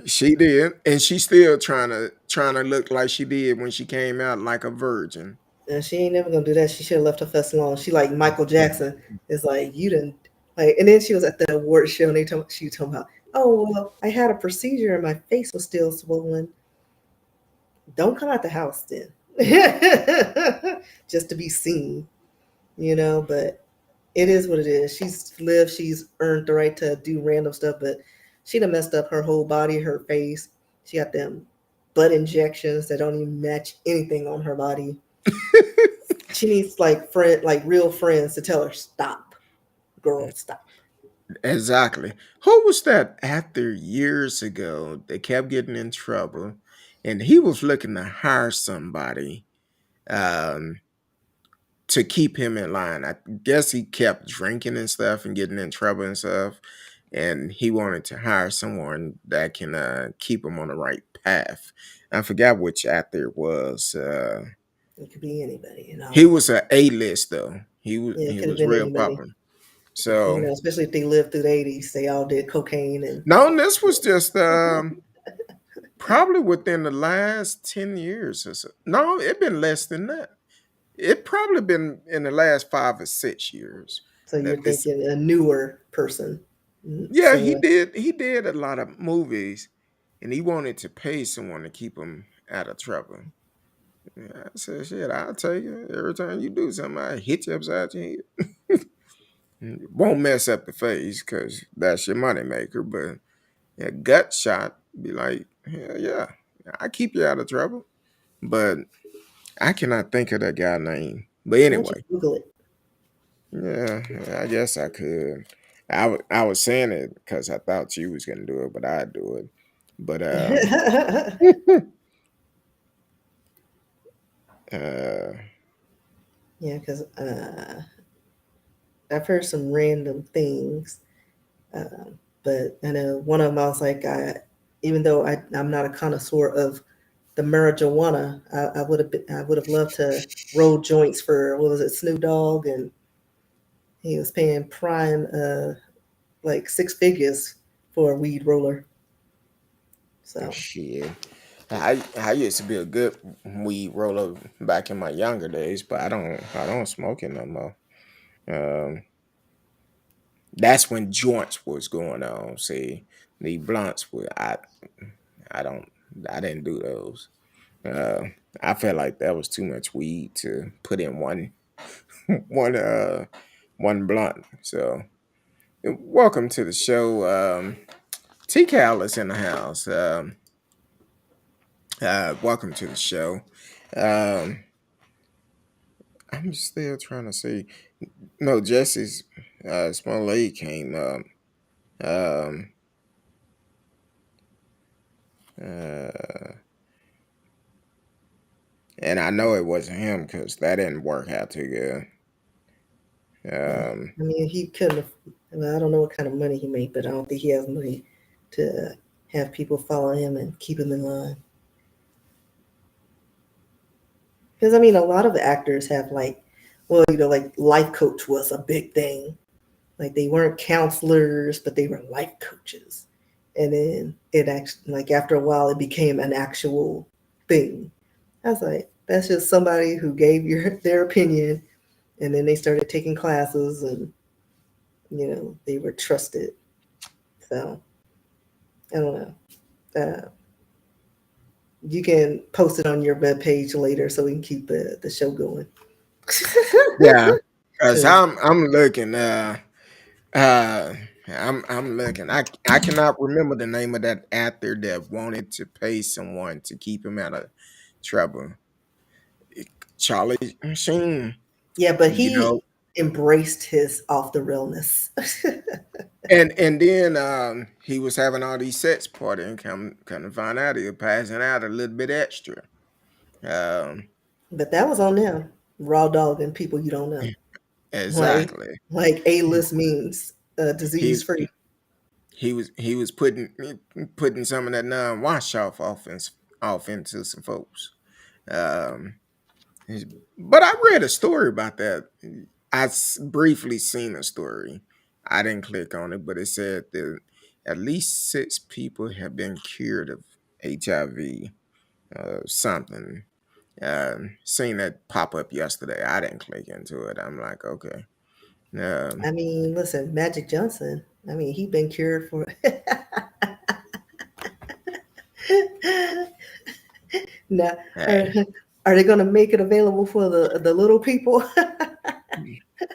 She did, and she's still trying to look like she did when she came out like a virgin. And she ain't never gonna do that. She should have left her face alone. She like Michael Jackson. It's like, you didn't. Like, and then she was at the award show, and she told me, "Oh well, I had a procedure, and my face was still swollen. Don't come out the house then, just to be seen, you know." But it is what it is. She's lived. She's earned the right to do random stuff, but she done messed up her whole body, her face. She got them butt injections that don't even match anything on her body. She needs like real friends to tell her stop, girl, stop. Exactly. Who was that actor years ago that kept getting in trouble, and he was looking to hire somebody um, to keep him in line? I guess he kept drinking and stuff and getting in trouble and stuff, and he wanted to hire someone that can keep him on the right path. I forgot which actor it was. It could be anybody, He was a A-list though. He was Yeah, it he could have was been real anybody. popular. So Especially if they lived through the 80s, they all did cocaine and no, this was just probably within the last 10 years or so. No, it been less than that. It probably been in the last 5 or 6 years so you're that this. thinking a newer person. Yeah, he So did. He did a lot of movies, and he wanted to pay someone to keep him out of trouble. Yeah, I said, "Shit, I'll tell you. Every time you do something, I hit you upside your head. Won't mess up the face because that's your money maker, but a gut shot be like, hell yeah, I keep you out of trouble." But I cannot think of that guy name. But why don't you anyway, Google it? yeah, I guess I could. I was saying it because I thought you was gonna do it, but I'd do it. But uh, Yeah, because I've heard some random things, uh, but I know one of them I was like, even though I'm not a connoisseur of the marijuana, I would have loved to roll joints for what was it, Snoop Dogg, and he was paying prime like six figures for a weed roller. So shit. I used to be a good weed roller back in my younger days, but I don't smoke it no more. Um, that's when joints was going on. See, the blunts were I don't I didn't do those. Uh, I felt like that was too much weed to put in one one blunt. So welcome to the show. T Cal is in the house. Welcome to the show. Um, I'm still trying to see. No, Jesse's small lady came up. Um, uh, and I know it wasn't him because that didn't work out too good. yeah, Um, I mean, he couldn't have. Well, I don't know what kind of money he made, but I don't think he has money to have people follow him and keep him in line. Because I mean, a lot of actors have well, like life coach was a big thing. Like they weren't counselors, but they were life coaches. And then it actually, like after a while, it became an actual thing. I was like, that's just somebody who gave their opinion, and then they started taking classes, and they were trusted. So I don't know. You can post it on your web page later so we can keep the show going. yeah, cause Because I'm looking. Uh, I'm looking. I cannot remember the name of that actor that wanted to pay someone to keep him out of trouble. Charlie Sheen, yeah, but you know. he embraced his off the realness. And then he was having all these sets party and come to find out he was passing out a little bit extra. Um, But that was on them, raw dog and people you don't know. Like exactly. like A list means He disease free. he was putting some of that non wash off into some folks. Um, he's- but I read a story about that. Briefly seen a story. I didn't click on it, but it said that at least 6 people have been cured of HIV. Something. Seen that pop up yesterday. I didn't click into it. I'm like, okay. Um, I mean, listen, Magic Johnson. I mean, he been cured for. Now, are, hey, are they going to make it available for the little people?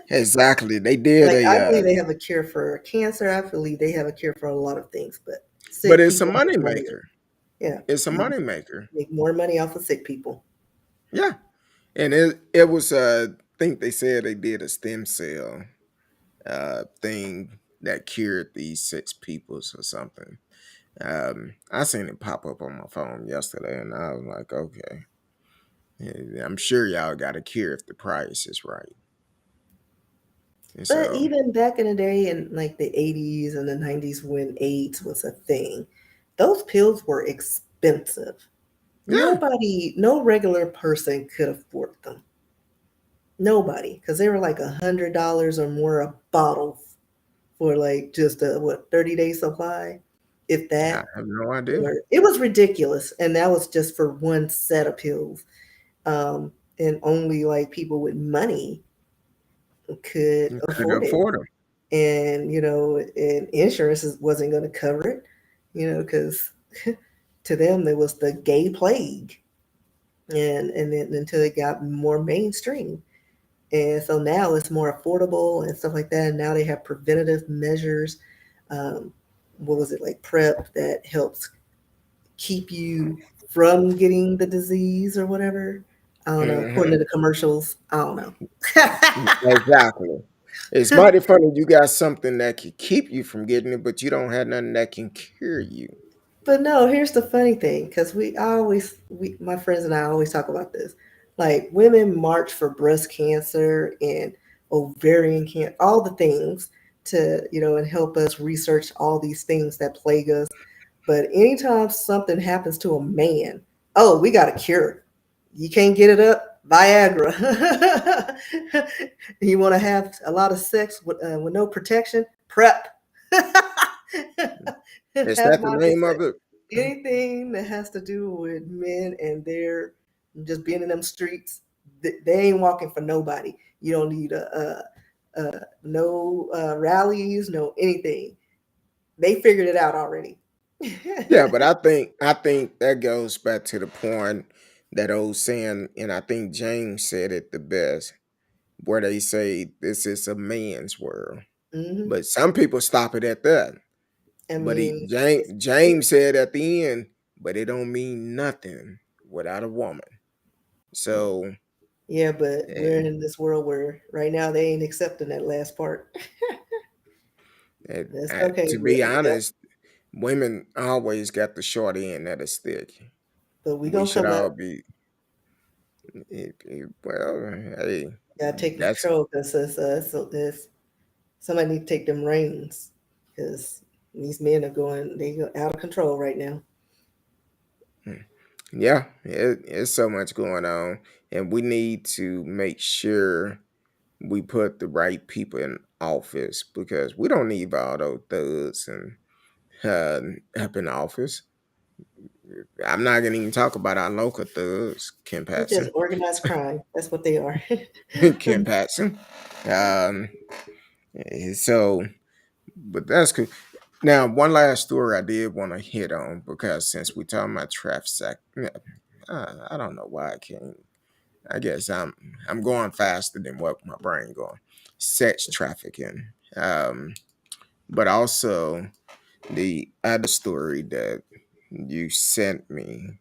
exactly. They did Like, a, I believe they have a cure for cancer. I believe they have a cure for a lot of things, but but sick it's a people money make money. maker. Yeah, It's a you money maker. make more money off of sick people. Yeah, and it was I think they said they did a stem cell thing that cured these six peoples or something. I seen it pop up on my phone yesterday, and I was like, okay, yeah, I'm sure y'all got a cure if the price is right. And But so, even back in the day, in like the 80s and the 90s, when AIDS was a thing, those pills were expensive. yeah, Nobody, no regular person could afford them. Nobody, because they were like $100 or more a bottle for like just a what 30-day supply, if I that. have no idea. Or it was ridiculous, and that was just for one set of pills. And only like people with money could You couldn't afford it, afford them. and and insurance wasn't going to cover it, because to them it was the gay plague, and then until it got more mainstream. And so now it's more affordable and stuff like that. And now they have preventative measures. Um, what was it, like PrEP, that helps keep you from getting the disease or whatever. I don't know. According to Hmm. the commercials, I don't know. Exactly. It's mighty funny you got something that can keep you from getting it, but you don't have nothing that can cure you. But no, here's the funny thing, because my friends and I always talk about this. Like, women march for breast cancer and ovarian cancer, all the things to, and help us research all these things that plague us. But anytime something happens to a man, oh, we got a cure. You can't get it up, Viagra. You want to have a lot of sex with no protection, PrEP. Is Have that the name mindset. of it? Anything that has to do with men and their just being in them streets, they ain't walking for nobody. You don't need no rallies, no anything. They figured it out already. Yeah, but I think that goes back to the point that old saying, and I think James said it the best, where they say this is a man's world. Hmm. But some people stop it at that. I But he mean, James James said at the end, but it don't mean nothing without a woman. So yeah, but we're eh, in this world where right now they ain't accepting that last part. That's okay. to be honest, women always got the short end of the stick. But we We gonna should come all up. be well. Hey, Gotta take that's control, because somebody need to take them reins, because these men are they go out of control right now. yeah. It's so much going on, and we need to make sure we put the right people in office because we don't need all those thugs and up in office. I'm not gonna even talk about our local thugs, Ken It's just Patson. organized crime. That's what they are. Ken Patson. Um, so, but that's cool. Now, one last story I did want to hit on because since we talking about traffic, I don't know why I can't. I guess I'm going faster than what my brain going. Sex trafficking, but also the other story that you sent me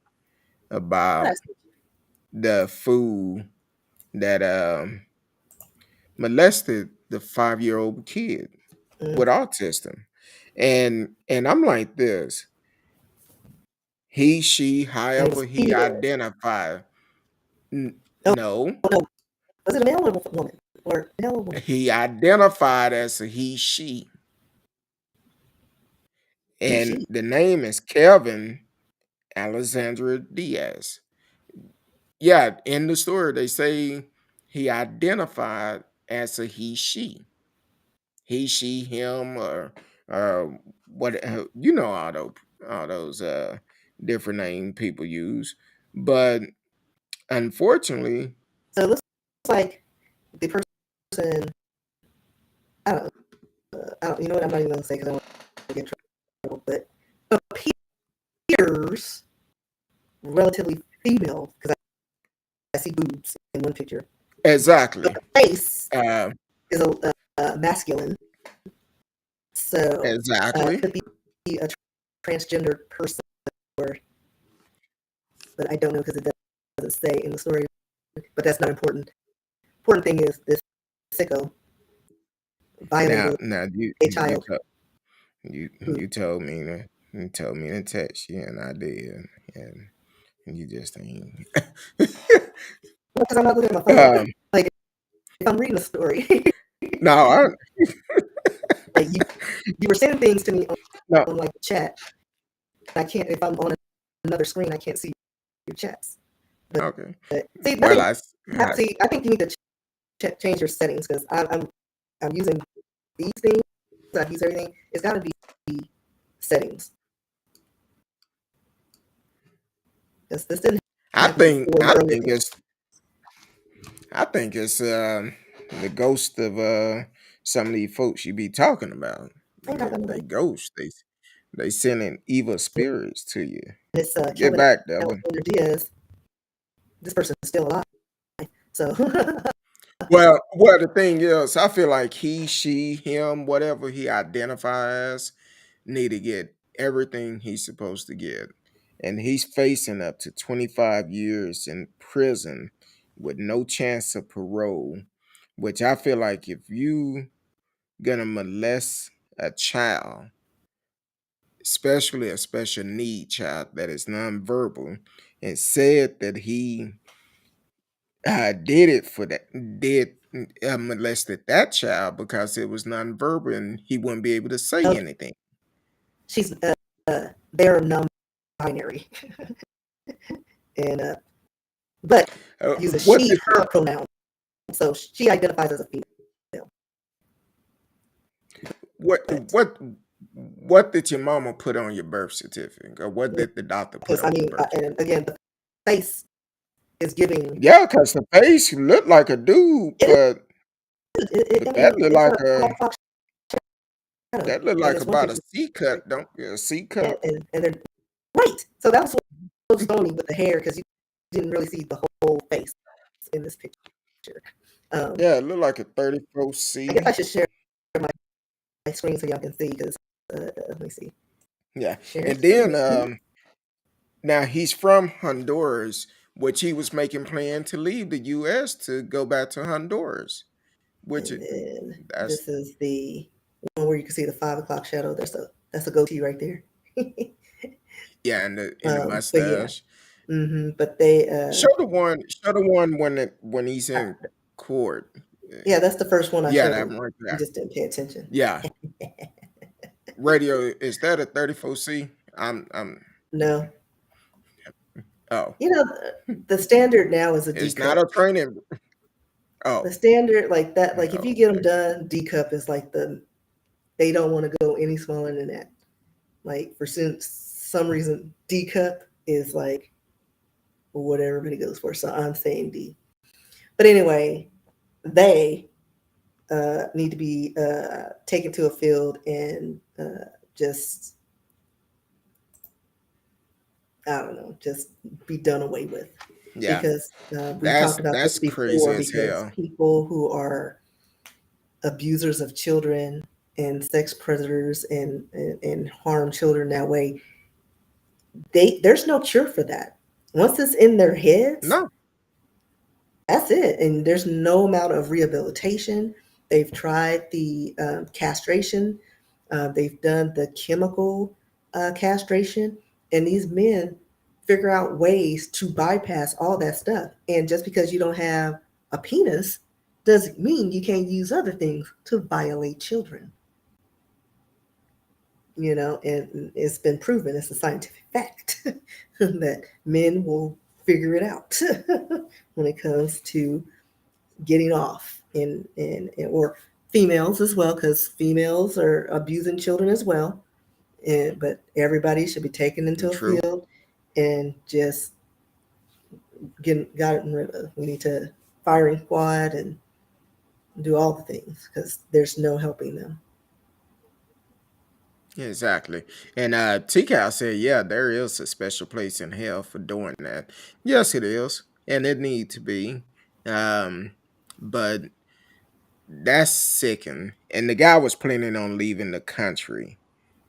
about Yes. the fool that molested the 5-year-old kid Mm. with autism, and I'm like this. He, she, And it was however he female. identified. Oh, No, no. Was it a male or a woman? Or male or woman? he identified as a he, she, He, and she. the name is Kelvin Alexandra Diaz. Yeah, in the story they say he identified as a he, he, she, him, or what all those different name people use. But unfortunately, So it looks like the person I don't, you know what? I'm not even going to say because I don't want to get in trouble, but appears relatively female because I see boobs in one picture. Exactly. The face Uh, is a masculine, so exactly. could be a transgender person, or, but I don't know because it doesn't say in the story. But that's not important. Important thing is this sicko violated Now a child. you told me to text you, and I did, and you just ain't. Because I'm not looking at my phone. um, Like if I'm reading a story, no, I like you were sending things to me no. on like chat. I can't if I'm on another screen. I can't see your chats. Okay. But see, Well, nothing. I See, I think you need to change your settings because I'm using these things. I use everything. It's got to be settings. This didn't I happen think before I earlier. think it's I think it's the ghost of some of these folks you be talking about. I ain't talking about They nobody. ghosts. They sending evil spirits to you. It's Get Kelvin back, devil. Diaz. This person's still alive. So Well, the thing is, I feel like he, she, him, whatever he identifies, need to get everything he's supposed to get. And he's facing up to 25 years in prison with no chance of parole, which I feel like if you gonna molest a child, especially a special need child that is nonverbal, and said that he did it for that did molested that child because it was nonverbal and he wouldn't be able to say anything. she's they're non-binary, and but uses What she did her pronoun. So she identifies as a female. what But what did your mama put on your birth certificate, or what did the doctor put because I on your mean, birth certificate? and again, the face is giving. Yeah, because the face looked like a dude, It, but I mean, it's a 5 o'clock shadow, that looked and like it's one about a picture, C cut, don't a C cut? and they're right. So that was what was phony with the hair because you didn't really see the whole face in this picture. Um, Yeah, it looked like a I guess I 34C. should share my screen so y'all can see because let me see. Yeah, Share and then screen. now he's from Honduras, which he was making plan to leave the U.S. to go back to Honduras. Which And then that's this is the one where you can see the 5 o'clock shadow. That's a goatee right there. yeah, in the But yeah, mustache. but they Show the one when he's in court. yeah, that's the first one I Yeah, that showed. one right You there. just didn't pay attention. Yeah, radio. Is that a 34C? I'm. No, Oh, you know the standard now is a D it's not cup. a training. The Oh, standard like that, like if you get them okay. done, D cup is like they don't want to go any smaller than that. Like for some reason, D cup is like what everybody goes for. So I'm saying D. But anyway, they need to be taken to a field and just, I don't know, just be done away with. Yeah, Because we talked about this that's crazy before, as because hell. people who are abusers of children and sex predators and harm children that way, there's no cure for that. Once it's in their heads, No, that's it. And there's no amount of rehabilitation. They've tried the castration, they've done the chemical castration, and these men figure out ways to bypass all that stuff. And just because you don't have a penis doesn't mean you can't use other things to violate children. And it's been proven, it's a scientific fact that men will figure it out when it comes to getting off or females as well, because females are abusing children as well. But everybody should be taken into a true. field and just gotten rid of. We need to firing squad and do all the things because there's no helping them. Exactly. And T-Cal said, yeah, there is a special place in hell for doing that. Yes, it is. And it need to be. Um, but that's sickening. And the guy was planning on leaving the country.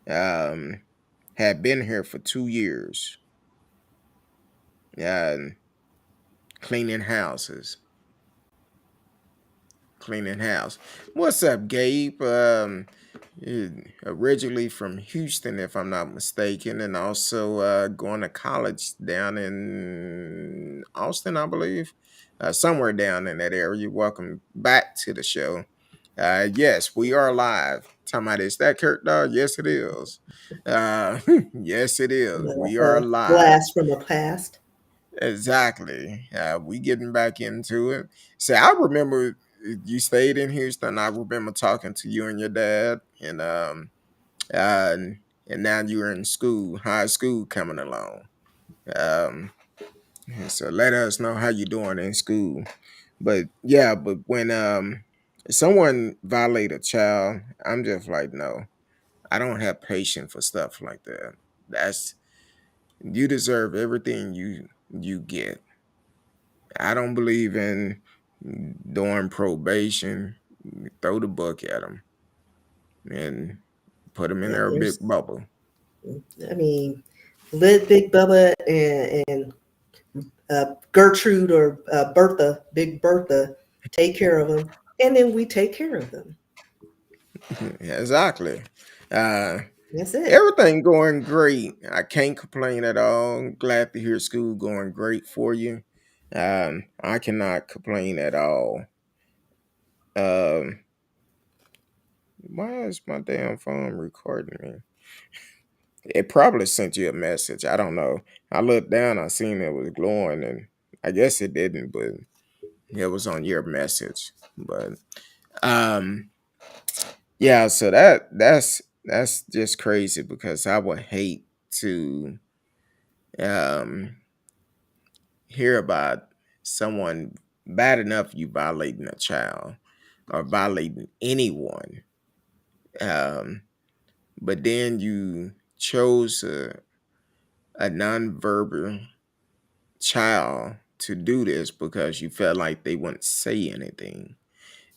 Um, had been here for 2 years, uh, cleaning houses. Cleaning house. What's up, Gabe? Originally from Houston, if I'm not mistaken, and also going to college down in Austin, I believe, somewhere down in that area. Welcome back to the show. Yes, we are live. Talking about, is that Curtdog? Yes, it is. Yes, it is. We are A live. blast from the past. Exactly. We getting back into it. So I remember you stayed in Houston. I remember talking to you and your dad, and now you're in school, high school coming along. Um, so let us know how you doing in school. But yeah, but when someone violate a child, I'm just like, no, I don't have patience for stuff like that. That's you deserve everything you get. I don't believe in doing probation. Throw the book at them and put them in Yeah, their big there's, bubble. I mean, let Big Bubba and Gertrude or Bertha, Big Bertha, take care of them, and then we take care of them. Exactly. Uh, That's it. Everything going great. I can't complain at all. Glad to hear school going great for you. I cannot complain at all. Um, why is my damn phone recording me? It probably sent you a message. I don't know. I looked down, I seen it was glowing, and I guess it didn't, but it was on your message. But um, yeah. So that's just crazy because I would hate to um hear about someone bad enough you violating a child or violating anyone, um, but then you chose a nonverbal child to do this because you felt like they wouldn't say anything.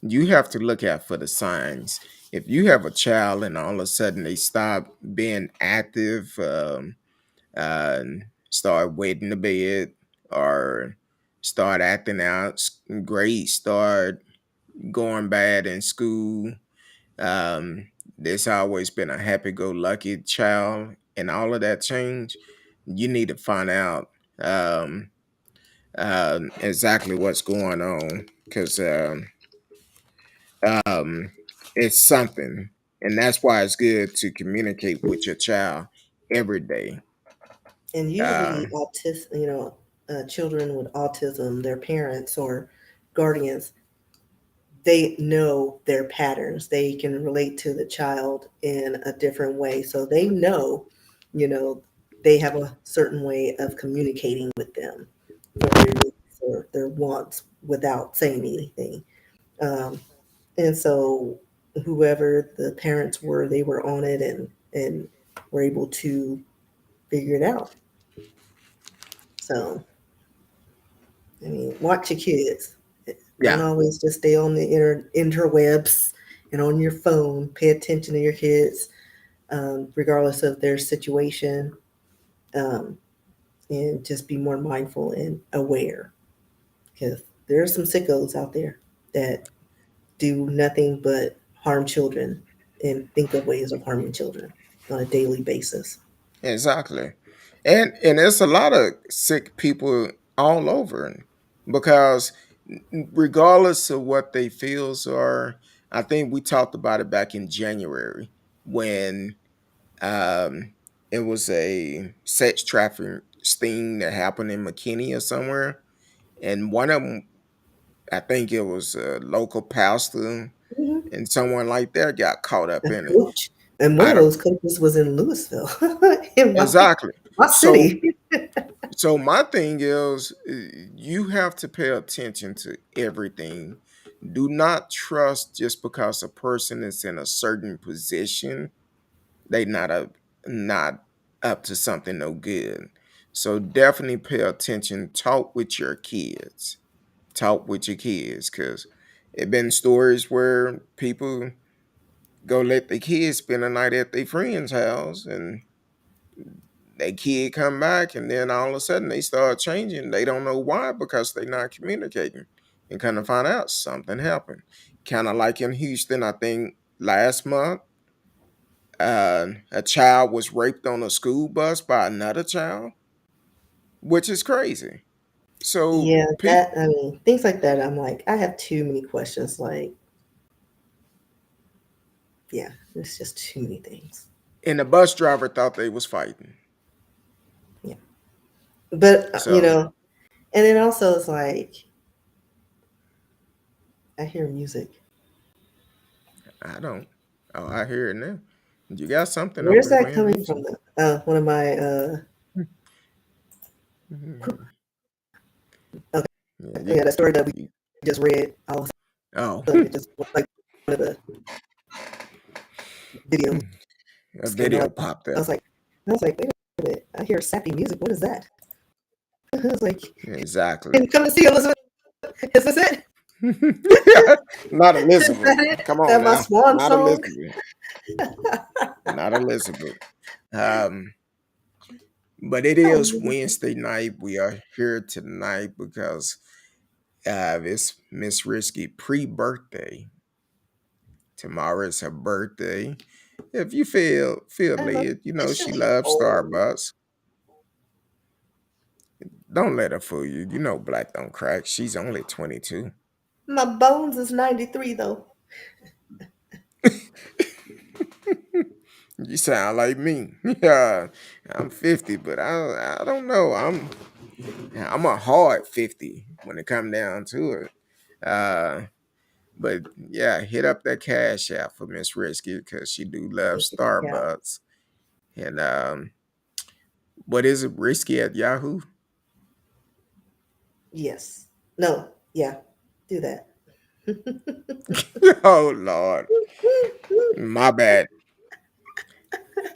You have to look out for the signs. If you have a child and all of a sudden they stop being active, start wetting the bed, or start acting out, grades start going bad in school, there's always been a happy-go-lucky child, and all of that change, you need to find out. Um, exactly what's going on because um, it's something, and that's why it's good to communicate with your child every day. And Uh, usually, children with autism, their parents or guardians, they know their patterns. They can relate to the child in a different way. So they know, you know, they have a certain way of communicating with them for their needs or their wants without saying anything. Um, and so whoever the parents were, they were on it and were able to figure it out. So, I mean, watch your kids. Don't yeah, always just stay on the interwebs and on your phone. Pay attention to your kids, regardless of their situation, um, and just be more mindful and aware because there are some sickos out there that do nothing but harm children and think of ways of harming children on a daily basis. exactly. And there's a lot of sick people all over because regardless of what they feels are, I think we talked about it back in January when um it was a sex trafficking sting that happened in McKinney or somewhere, and one of them, I think it was a local pastor Mm-hmm. and someone like that got caught A up in it. coach, and one I of don't those coaches was in Louisville, in my exactly. my So city. So my thing is, you have to pay attention to everything. Do not trust just because a person is in a certain position, they not up to something no good. So definitely pay attention. Talk with your kids. Talk with your kids, because it been stories where people go let the kids spend the night at their friend's house, and that kid come back, and then all of a sudden they start changing. They don't know why, because they're not communicating, and kind of find out something happened. Kind of like in Houston, I think last month, a child was raped on a school bus by another child, which is crazy. So Yeah, people that I mean, things like that. I'm like, I have too many questions. Like, yeah, it's just too many things. and the bus driver thought they was fighting. Yeah, but So and then also it's like I hear music. I don't. Oh, I hear it now. You got something Where's open that playing coming music. from? Though? One of my Mhm. okay, Yeah, yeah, that story that we you- just read. All of oh, a sudden, it just like one of the videos a came video up. popped I up. was like, wait a minute. I hear sappy music. What is that? I was like, Exactly. and come to see Elizabeth. Is this it? Not Is Elizabeth. that it? Is Come on that my now. swan Not song? Elizabeth. Not Elizabeth. Um, but it Oh, is Elizabeth. Wednesday night. We are here tonight because it's Miss Risky pre-birthday. Tomorrow is her birthday. If you feel I love led, she officially loves old. Starbucks. Don't let her fool you. You know black don't crack. She's only 22. My bones is 93 though. You sound like me. Yeah, I'm 50, but I don't know. I'm a hard 50 when it come down to it. Uh, but yeah, hit up that cash app for Miss Risky because she do love Thank you. Yeah. Starbucks. And what is it? Risky at Yahoo? Yes. No. Yeah. Do that. Oh Lord, my bad.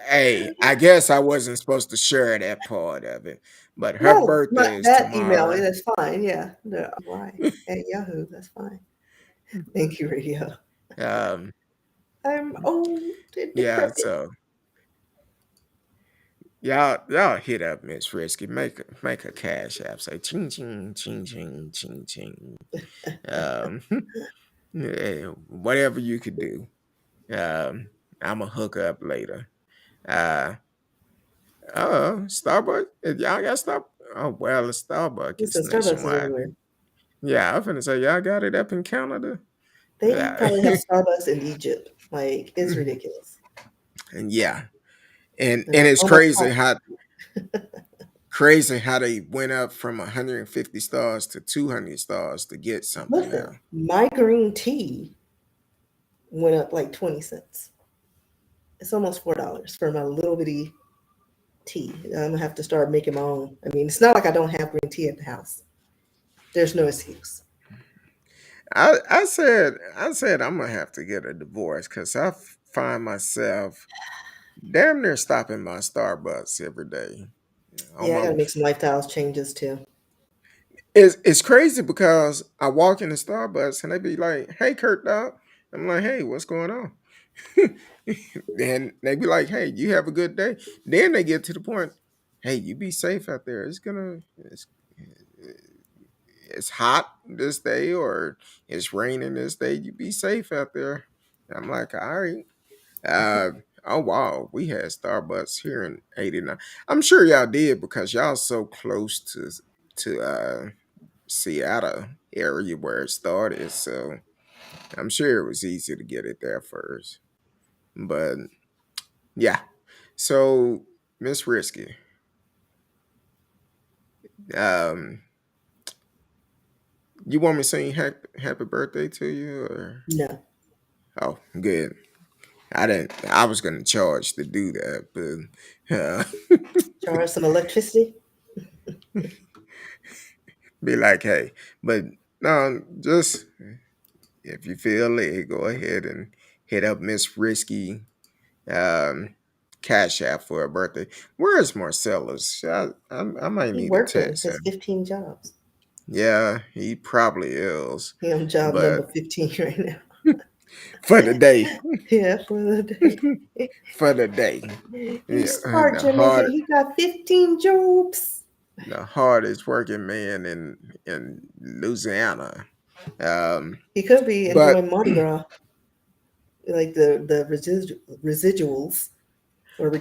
Hey, I guess I wasn't supposed to share that part of it, but her No, not birthday is that email. tomorrow. That's fine. Yeah. No, why? At Yahoo. That's fine. Thank you, radio. um, I'm old and yeah, decrepit. so y'all hit up Miss Risky, make a cash app, say ching ching ching ching ching ching. Um, yeah, whatever you could do. I'm a hook up later. Uh, Starbucks. Y'all got Starbucks. Oh well, it's Starbucks. Listen, It's Starbucks is nationwide. everywhere. Yeah, I'm finna say y'all got it up in Canada. They Yeah, probably have Starbucks in Egypt. Like, it's ridiculous. and yeah, and Like, it's oh my God. crazy how they went up from 150 stars to 200 stars to get something Listen, now. my green tea went up like 20 cents. It's almost $4 for my little bitty tea. I'm gonna have to start making my own. I mean, it's not like I don't have green tea at the house. There's no excuse. I said I'm gonna have to get a divorce because find myself damn near stopping by Starbucks every day. On Yeah, I my gotta make some lifestyle changes too. it's crazy because I walk into Starbucks and they be like, "Hey, Curtdog." I'm like, "Hey, what's going on?" Then they be like, "Hey, you have a good day." Then they get to the point, "Hey, you be safe out there. It's hot this day or it's raining this day. You be safe out there." I'm like, "All right." Uh, oh wow, we had Starbucks here in '89. I'm sure y'all did because y'all so close to Seattle area where it started, so I'm sure it was easy to get it there first. But yeah, so Miss Risky, um, you want me to sing happy birthday to you, or No, oh, good. I didn't. I was gonna charge to do that, but charge some electricity. Be like, hey, but no, just if you feel it, go ahead and hit up Miss Risky um, Cash App for her birthday. Where is Marcellus? I might He need to working text his him. 15 jobs. Yeah, he probably is, He on job but number 15 right now. for the day, Yeah, for the day. for the day, He's yeah, smart, Jamaican. He got 15 jobs. the hardest working man in Louisiana. Um, He could be but enjoying Mardi Gras, like the residuals or and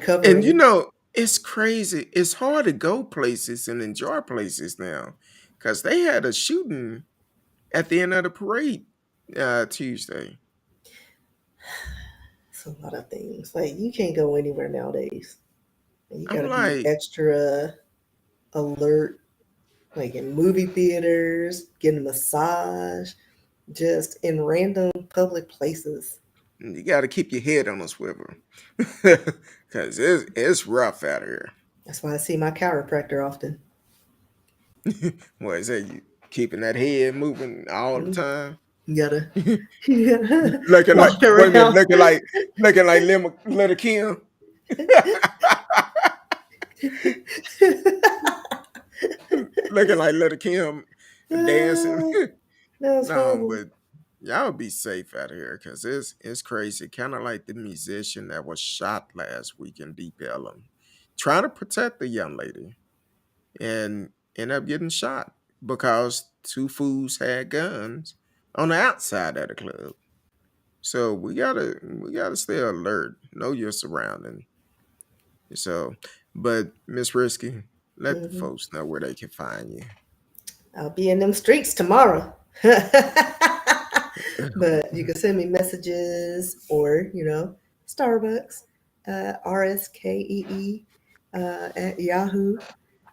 you recovering. know, it's crazy. It's hard to go places and enjoy places now because they had a shooting at the end of the parade Tuesday. It's a lot of things. Like you can't go anywhere nowadays. You got I'm to be like, extra alert, like in movie theaters, getting a massage, just in random public places. you got to keep your head on a swivel because it's rough out here. That's why I see my chiropractor often. What is that? You keeping that head moving all the Mm, time? You gotta, you gotta Looking like walk wait a minute, around. looking like Little Kim. Looking like Little Kim dancing. Ah, that was No, horrible. but y'all be safe out here because it's crazy. Kind of like the musician that was shot last week in Deep Ellum, trying to protect the young lady and ended up getting shot because two fools had guns on the outside of the club. So we gotta stay alert, know your surrounding. So, but Miss Risky, let the Hmm. folks know where they can find you. I'll be in them streets tomorrow. But you can send me messages or, Starbucks, RSKEE at Yahoo.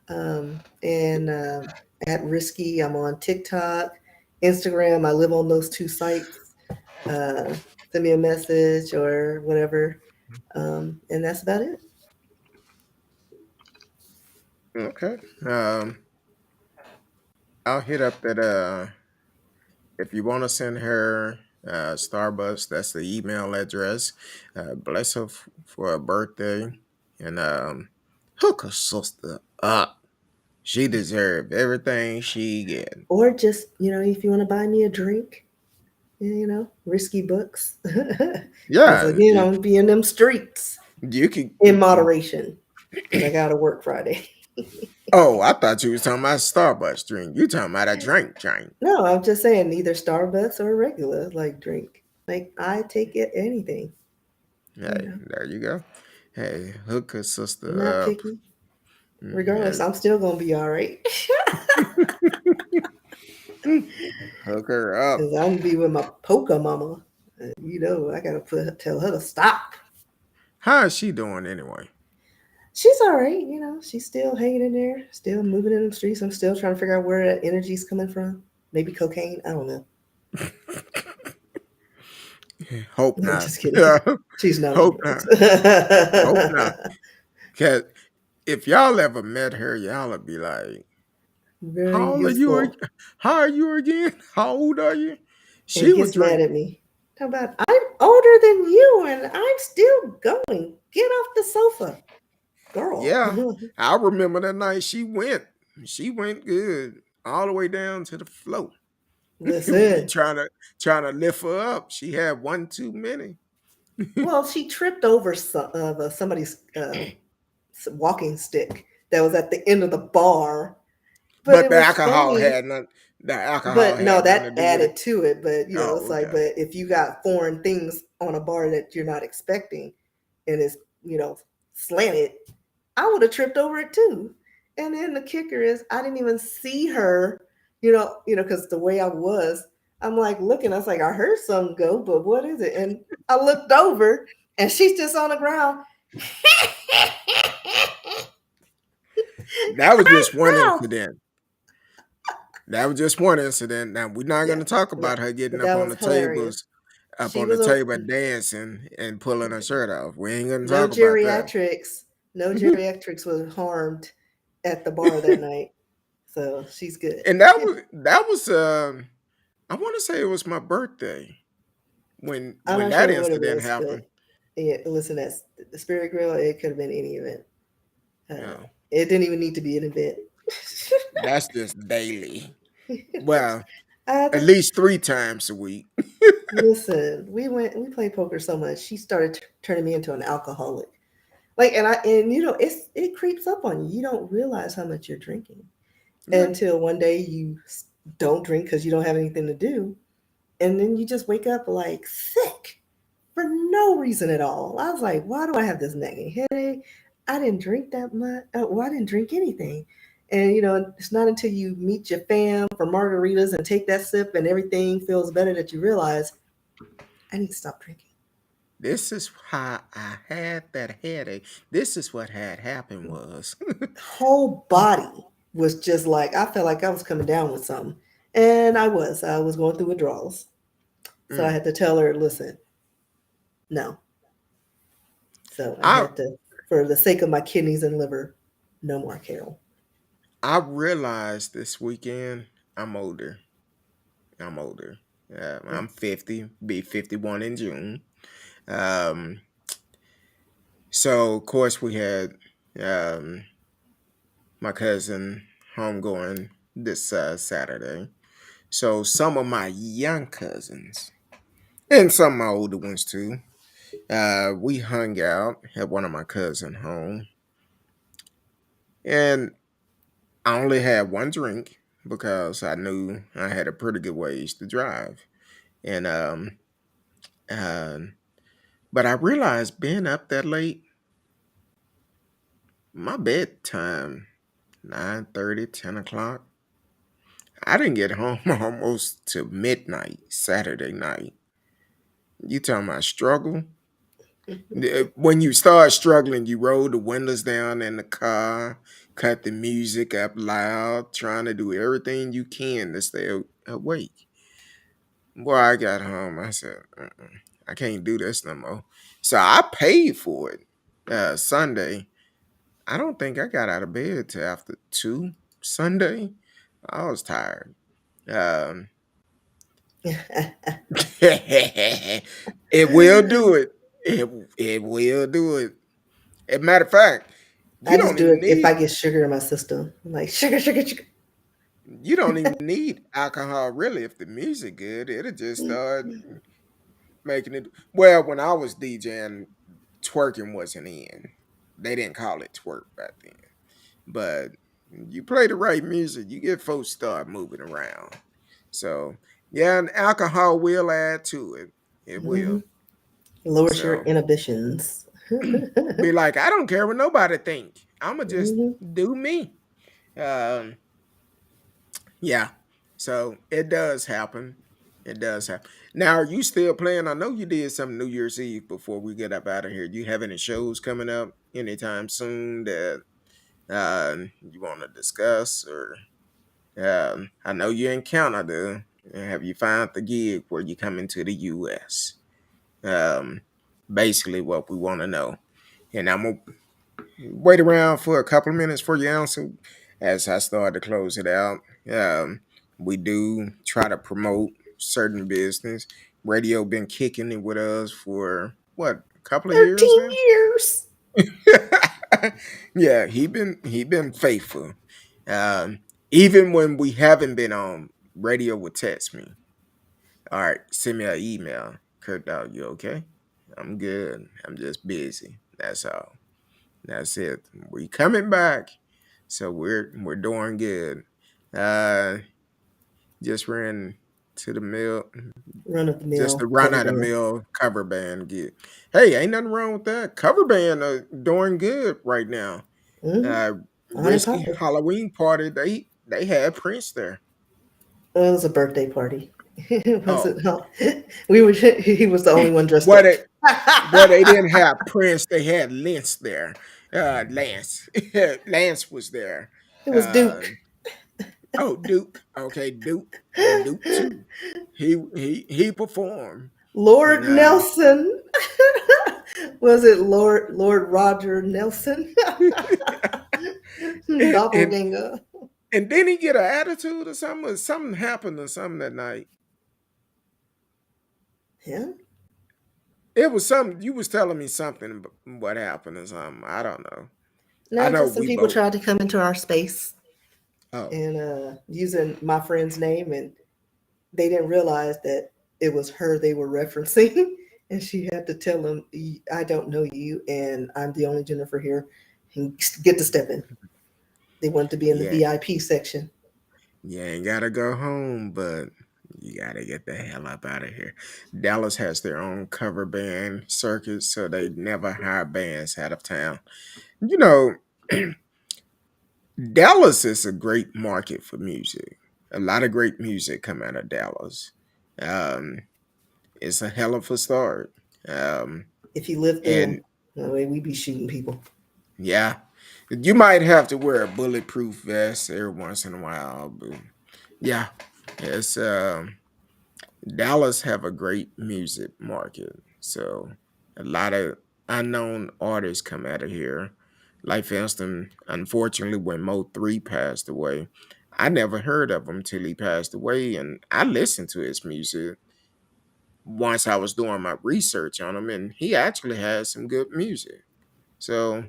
And at Risky, I'm on TikTok, Instagram. I live on those two sites. Uh, Send me a message or whatever. And that's about it. Okay. I'll hit up that if you want to send her Starbucks, that's the email address. Bless her for her birthday and hook her sister up. She deserve everything she get. Or just, if you want to buy me a drink, risky books. Because Yeah, again, I'm going to be in them streets you can. in moderation because I got to work Friday. Oh, I thought you was talking about Starbucks drink. You talking about a drink. No, I'm just saying either Starbucks or regular like drink. Like I take it anything, you Hey, know. there you go. Hey, hook her I'm sister not up. picky. Regardless, And I'm still gonna be all right. hook her up. Cause I'm gonna be with my polka mama. I gotta tell her to stop. How is she doing anyway? She's all right, she's still hanging in there, still moving in the streets. I'm still trying to figure out where that energy's coming from. Maybe cocaine. I don't know. Hope I'm not. just kidding. Yeah, She's not on hope not. drugs. Hope not. Cause if y'all ever met her, y'all would be like, Very "How old are you? youthful. How are you again? How old are you?" And She would gets mad drink. at me. How about I'm older than you and I'm still going. Get off the sofa, girl. Yeah, I remember that night she went. She went good all the way down to the floor. We Listen. trying to lift her up. She had one too many. Well, she tripped over somebody's walking stick that was at the end of the bar. But But it was funny. the alcohol But no, had nothing to that do with it. added to it. But it's Oh, like, okay. but if you got foreign things on a bar that you're not expecting, and it's slanted, I would have tripped over it too. And then the kicker is I didn't even see her, because the way I was, I'm like looking, I was like, I heard something go, but what is it? And I looked over and she's just on the ground. That was just one Wow. incident. That was just one incident. Now we're not Yeah. gonna talk No, about her but getting that was hilarious. up She on the was a table dancing and pulling her shirt off. We ain't gonna no talk about that. geriatrics. No geriatrics was harmed at the bar that night. So she's good. And that was I want to say it was my birthday when I'm not that sure what it incident was, but happened. yeah, listen, that's the Spirit Grill. It could have been any event. Uh, Yeah, it didn't even need to be an event. that's just daily. Well, I at think, least 3 times a week. listen, we played poker so much. She started turning me into an alcoholic. Like, and it creeps up on you. You don't realize how much you're drinking Yeah, until one day you don't drink because you don't have anything to do, and then you just wake up like sick for no reason at all. I was like, why do I have this nagging headache? I didn't drink that much. Well, I didn't drink anything. And it's not until you meet your fam for margaritas and take that sip and everything feels better that you realize I need to stop drinking. this is how I had that headache. This is what had happened was. Whole body was just like I felt like I was coming down with something. And I was going through withdrawals. So I Mm. had to tell her, listen, no. So I I had to, for the sake of my kidneys and liver, no more Carol. I realized this weekend I'm older. I'm older. I'm 50, be 51 in June. Um, so of course we had um, my cousin homegoing this Saturday. So some of my young cousins and some of my older ones too. We hung out at one of my cousin home, and I only had one drink because I knew I had a pretty good ways to drive, and uh, but I realized being up that late, my bedtime 9:30, 10 o'clock. I didn't get home almost to midnight Saturday night. You talking about struggle? When you start struggling, you roll the windows down in the car, cut the music up loud, trying to do everything you can to stay awake. Boy, I got home. I said, I can't do this no more. So I paid for it Sunday. I don't think I got out of bed till after 2 Sunday. I was tired. Um, it will do it. It will do it. As a matter of fact, I you just don't do even it if I need get sugar in my system. I'm like, sugar, sugar, sugar. you don't even need alcohol really if the music good. It'll just start making it. Well, when I was DJing, twerking wasn't in. They didn't call it twerk back then. But you play the right music, you get folks start moving around. So yeah, and alcohol will add to it. It will. Mhm. Lowers your So inhibitions. be like, I don't care what nobody think. I'ma just Mhm. do me. Um, yeah. So it does happen. It does happen. Now, are you still playing? I know you did some New Year's Eve before we get up out of here. You have any shows coming up anytime soon that you want to discuss? Or I know you're in Canada. Have you found the gig where you come into the U.S.? Um, Basically, what we want to know. And I'm gonna wait around for a couple of minutes for your answer as I start to close it out. Um, we do try to promote certain business. Radio been kicking it with us for what, a couple of years 13 now. years. Yeah, he been faithful. Um, Even when we haven't been on, radio would text me. All right, send me an email. Curtdog, you okay? I'm good. I'm just busy. That's all. That's it. We coming back. So we're doing good. Uh just ran to the mill, Run of the just to mill run cover out of band. mill cover band gig. Hey, ain't nothing wrong with that. Cover band are doing good right now. Mm-hmm. Uh On and Risky popping. Halloween party, they had Prince there. It was a birthday party. Was Oh, it not? We were. He was the only one dressed well up. they didn't have Prince, they had Lance there. Lance. Lance was there. It was Uh Duke. Oh, Duke. Okay, Duke. Duke too. He performed, and Lord Nelson. Was it Lord Roger Nelson? and Doppelganger. And then he get an attitude or something. Or something happened or something that night. Yeah. It was something you was telling me something. What happened or something? I don't know. I No, know just some we people both. tried to come into our space Oh, and using my friend's name, and they didn't realize that it was her they were referencing. And she had to tell them, I don't know you, and I'm the only Jennifer here. And get to step in. They wanted to be in the yeah. VIP section. You ain't gotta go home, but you gotta get the hell up out of here. Dallas has their own cover band circuit, so they never hire bands out of town. You know, Dallas is a great market for music. A lot of great music come out of Dallas. Um, it's a hell of a start. Um, If you live there, and the way we be shooting people. yeah, you might have to wear a bulletproof vest every once in a while, but yeah, it's Dallas have a great music market. So a lot of unknown artists come out of here. Like for instance, unfortunately, when Mo 3 passed away, I never heard of him till he passed away, and I listened to his music once I was doing my research on him, and he actually has some good music. So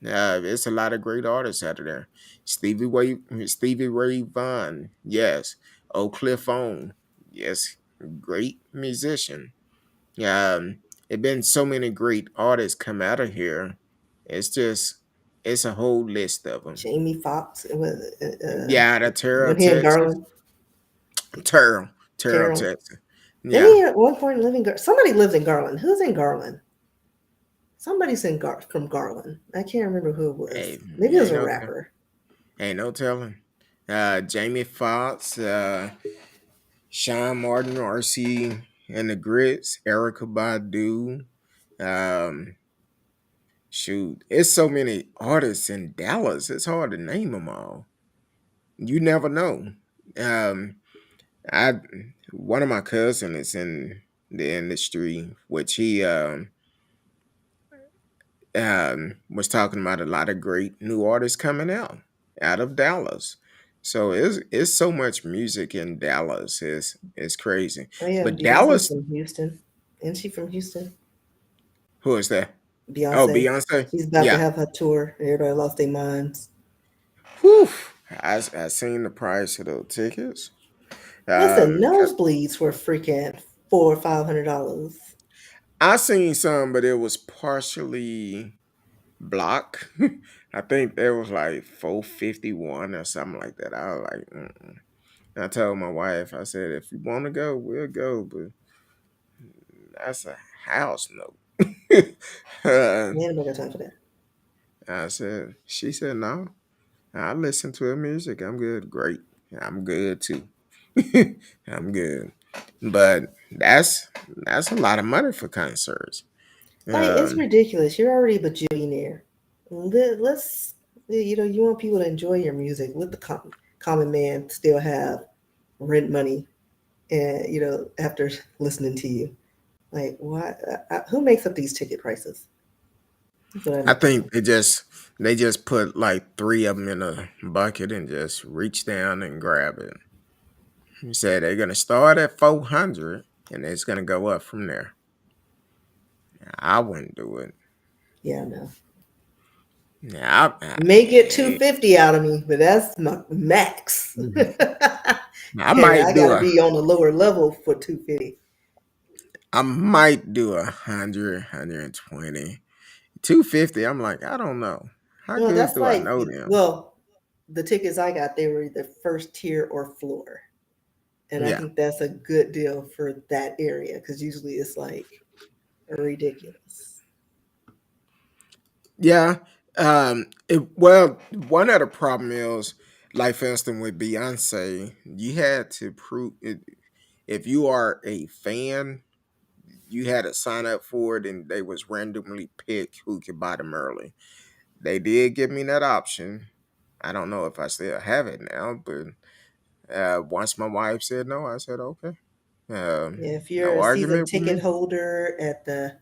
it's a lot of great artists out of there. Stevie Ray Vaughan, yes. Oak Cliff On, yes, great musician. Um, it been so many great artists come out of here. It's just it's a whole list of them. Jamie Foxx, it was Yeah, the Terrell, when he in Texas, Garland, Terrell, Carol. Texas. Then Yeah, he at one point live in somebody lives in Garland. Who's in Garland? Somebody's from Garland. I can't remember who it was. hey, Maybe it was ain't a no rapper. ain't no telling. Jamie Foxx, Sean Martin, RC and the Grits, Erica Badu. Um, shoot, it's so many artists in Dallas. It's hard to name them all. You never know. Um, I One of my cousins is in the industry, which he was talking about a lot of great new artists coming out of Dallas. So it's so much music in Dallas. It's crazy. Oh yeah, But Beyonce's Dallas, from Houston. Isn't she from Houston? who is that? Oh, Beyonce. Beyonce. She's about to Yeah. have her tour. Everybody lost their minds. Whew. I seen the price of those tickets. Listen, 'Cause nosebleeds were freaking $400 or $500. I seen some, but it was partially blocked. I think there was like 451 or something like that. I was like, mm-mm. And I told my wife, I said, if you want to go, we'll go, but that's a house note. uh, Man, nobody got time for that. she said, no, I listen to her music. I'm good. Great. I'm good too. I'm good. But that's a lot of money for concerts. Like, it's Um, ridiculous. You're already a bajillionaire. Let's, you want people to enjoy your music. Let the common man still have rent money, and after listening to you. Like, why? Who makes up these ticket prices? That's what I'd I like to know. think they just put like three of them in a bucket and just reach down and grab it. He said they're gonna start at 400 and it's gonna go up from there. I wouldn't do it. Yeah, no. Yeah, May get 250 out of me, but that's my max. I Yeah, I might got do to a be on the lower level for 250. I might do 100, 120. 250. I'm like, I don't know. How Well, good that's do I like, know them? well, the tickets I got, they were either first tier or floor. And I Yeah. think that's a good deal for that area because usually it's like ridiculous. Yeah. Well, one of the problem is, like for instance, with Beyonce, you had to prove it. If you are a fan, you had to sign up for it, and they was randomly pick who could buy them early. They did give me that option. I don't know if I still have it now, but once my wife said no, I said okay. Yeah, if you're No a season argument with ticket me. holder at the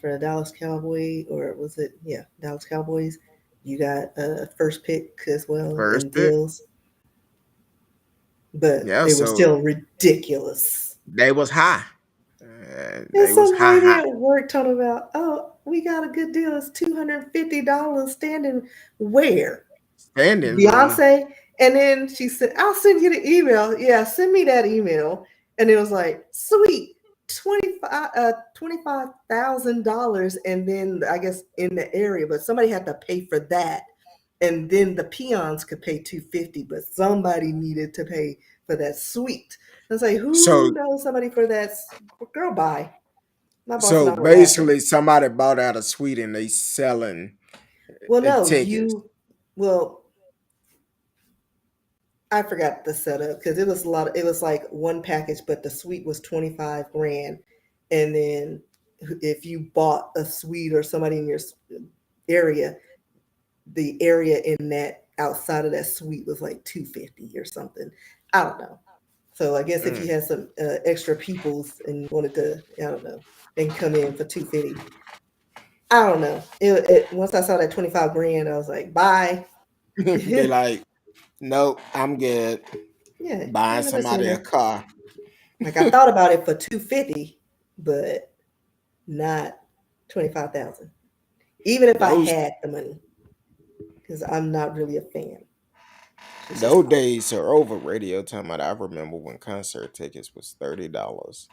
for the Dallas Cowboy, or was it Dallas Cowboys, you got first pick as well First in pick. deals. but Yeah, they were so still ridiculous. they was high. And They was some high, lady high. at work told about, oh, we got a good deal. It's $250 standing where? Standing room. Beyonce. And then she said, I'll send you the email. Yeah, send me that email. And it was like, sweet, 25,000, and then I guess in the area, but somebody had to pay for that. And then the peons could pay 250, but somebody needed to pay for that suite. I was like, who So knows somebody for that? Girl, bye. My boss and so I were laughing. basically somebody bought out a suite and they selling Well, no, tickets. well, I forgot the setup because it was a lot. It was like one package, but the suite was 25 grand, and then if you bought a suite or somebody in your area, the area in that outside of that suite was like 250 or something. I don't know. So I guess if you Mm. had some extra peoples and wanted to, I don't know, they can come in for 250. I don't know. Once I saw that 25 grand, I was like, bye. They Yeah, like, nope, I'm good. Buying I'm not messing somebody with a her. car. Like I thought about it for 250, but not 25,000. Even if I Those had the money, because I'm not really a fan. It's just a those thought. days are over. Radio time. I remember when concert tickets was $30.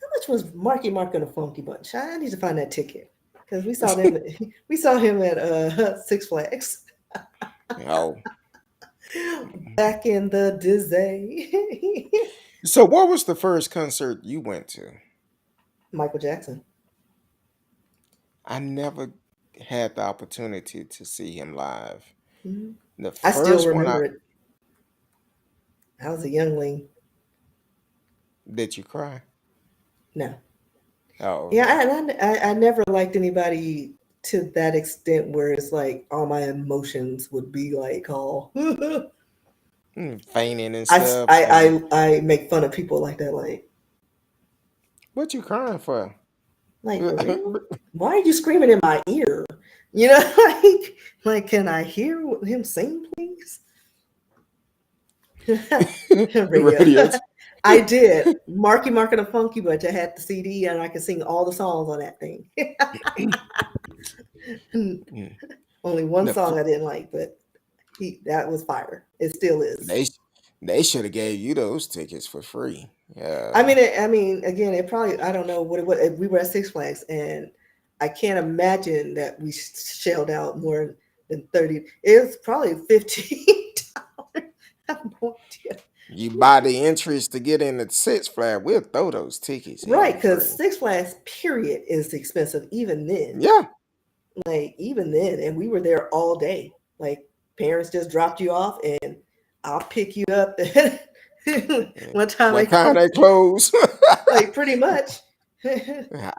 How much was Marky Mark and the Funky Bunch? I need to find that ticket because we saw them. We saw him at Six Flags Oh, back in the Disney. so what was the first concert you went to? Michael Jackson. I never had the opportunity to see him live. Mhm. The I still first one I remember it. I was a youngling. did you cry? No. Oh, Yeah, I never liked anybody to that extent where it's like all my emotions would be like all fainting and stuff. I make fun of people like that, What you crying for? like for real? Why are you screaming in my ear? You know, like can I hear him sing, please? Radio. Radio. I did. Marky Mark and the Funky Bunch. I had the CD and I could sing all the songs on that thing. Only one The song I didn't like, but that was fire. It still is. they they should have gave you those tickets for free. I mean, again, it probably I don't know what it was. We were at Six Flags, and I can't imagine that we shelled out more than 30. It was probably $15. I have no idea. You buy the entries to get in at Six Flag, we'll throw those tickets Right, in because free. Six Flags period is expensive even then. Yeah. Like even then, and we were there all day. Like parents just dropped you off, and I'll pick you up. One time they What time come, they close? like pretty much.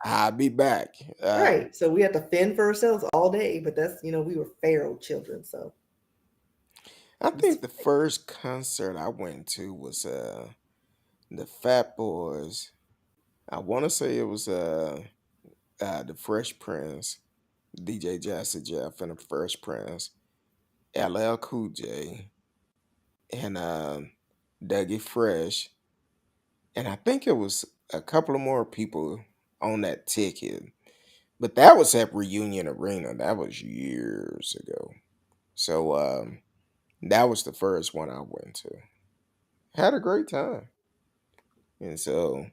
I'll be back. Right. So we had to fend for ourselves all day, but that's we were feral children, so I it's think the first concert I went to was the Fat Boys. I want to say it was the Fresh Prince, DJ Jazzy Jeff and the Fresh Prince, LL Cool J, and Dougie Fresh, and I think it was a couple of more people on that ticket. But that was at Reunion Arena. That was years ago. So that was the first one I went to. Had a great time. And so,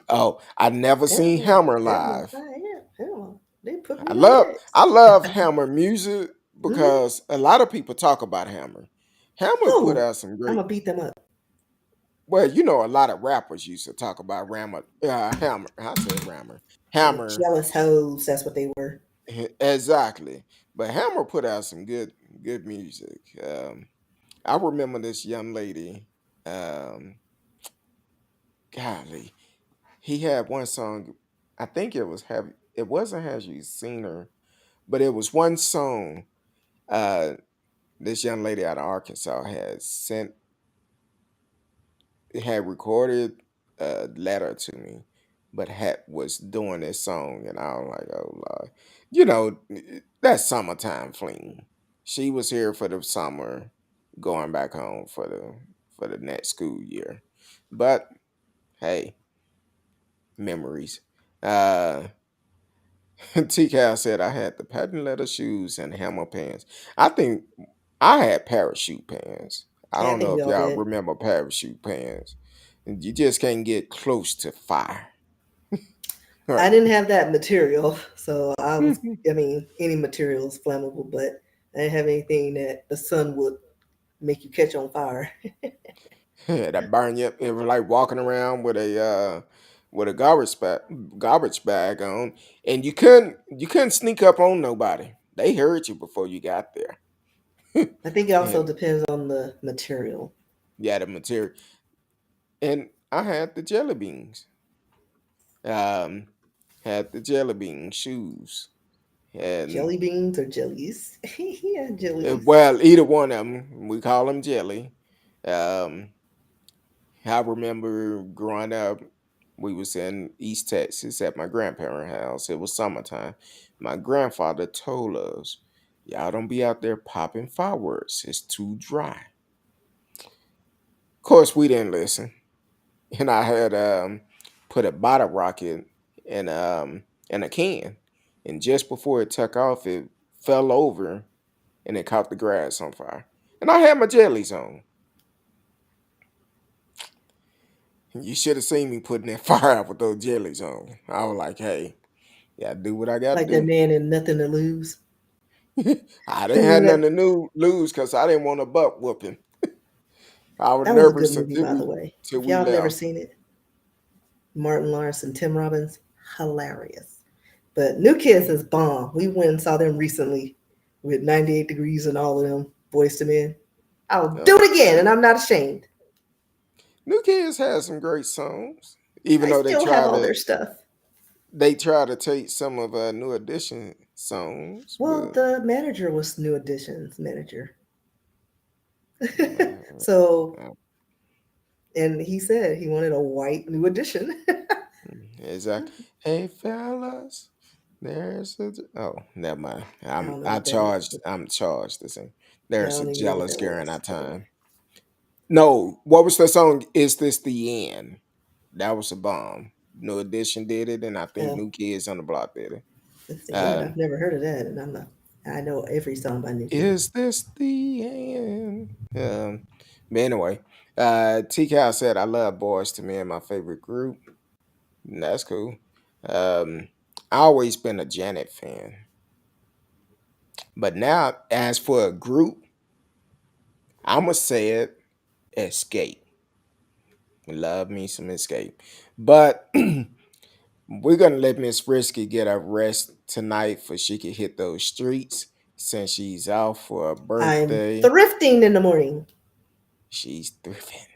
oh, I never seen Hammer live. Hammer. They put I me on love X. I love Hammer music Hmm. because a lot of people talk about Hammer. Hammer put Oh, out some I'm great. gonna beat them up. Well, a lot of rappers used to talk about Hammer. I said Rammer, Hammer. Jealous hoes. That's what they were. Exactly. But Hammer put out some good music. I remember this young lady. Um, golly, he had one song. I think it was have it wasn't Has You Seen Her, but it was one song. Uh, this young lady out of Arkansas had recorded a letter to me, but had was doing this song, and I was like, oh Lord, that summertime fling. She was here for the summer. going back home for the next school year. But hey, memories. Uh, TCal said I had the patent leather shoes and hammer pants. I think I had parachute pants. I Yeah, I don't think know we if all y'all did. remember parachute pants. You just can't get close to fire. I Right. didn't have that material, so I mean, any material is flammable, but I didn't have anything that the sun would make you catch on fire. Yeah, that burn you up. It was like walking around with a garbage bag on, and you couldn't sneak up on nobody. They heard you before you got there. I think it also And depends on the material. yeah, the material. And I had the jelly beans. Um, had the jelly bean shoes, and Jelly beans or jellies? Yeah, jellies. well, either one of them. We call them jelly. Um, I remember growing up, we was in East Texas at my grandparents' house. It was summertime. My grandfather told us, "Y'all don't be out there popping fireworks. It's too dry." Of course, we didn't listen, and I had put a bottle rocket in a can, and just before it took off, it fell over and it caught the grass on fire. And I had my jellies on. You should have seen me putting that fire out with those jellies on. I was like, hey, yeah, do what I got Like to that do. man in Nothing to Lose. I didn't have that nothing to lose because I didn't want a butt whooping. I was was a good nervous movie, until by the way. If we y'all have never left. seen it, Martin Lawrence and Tim Robbins, hilarious. But New Kids is bomb. We went and saw them recently with 98 Degrees and all of them, Boys to Men. I'll do Oh, it again, and I'm not ashamed. New Kids had some great songs, even I though still have all their stuff. they try to take some of New Edition songs, Well, but the manager was New Edition's manager. uh, So, uh, and he said he wanted a white New Edition. exactly. Hey fellas, oh, never mind. I don't know what that is, but I'm charged to sing. yeah, I There's a don't even know what jealous that girl in our was. time. No, what was the song? Is this the end? That was a bomb. New Edition did it, and I think Oh, New Kids on the Block did it. it's the end. I've Um, never heard of that, and I'm not. I know every song by New Kids. is this the end? But anyway, T. said, I love Boys to Men, my favorite group. And that's cool. Um, I always been a Janet fan. But now, as for a group, I'ma say it, Escape. Love me some Escape. But we're gonna let Miss Risky get a rest tonight for she can hit those streets since she's off for a I'm birthday. thrifting in the morning. She's thrifting.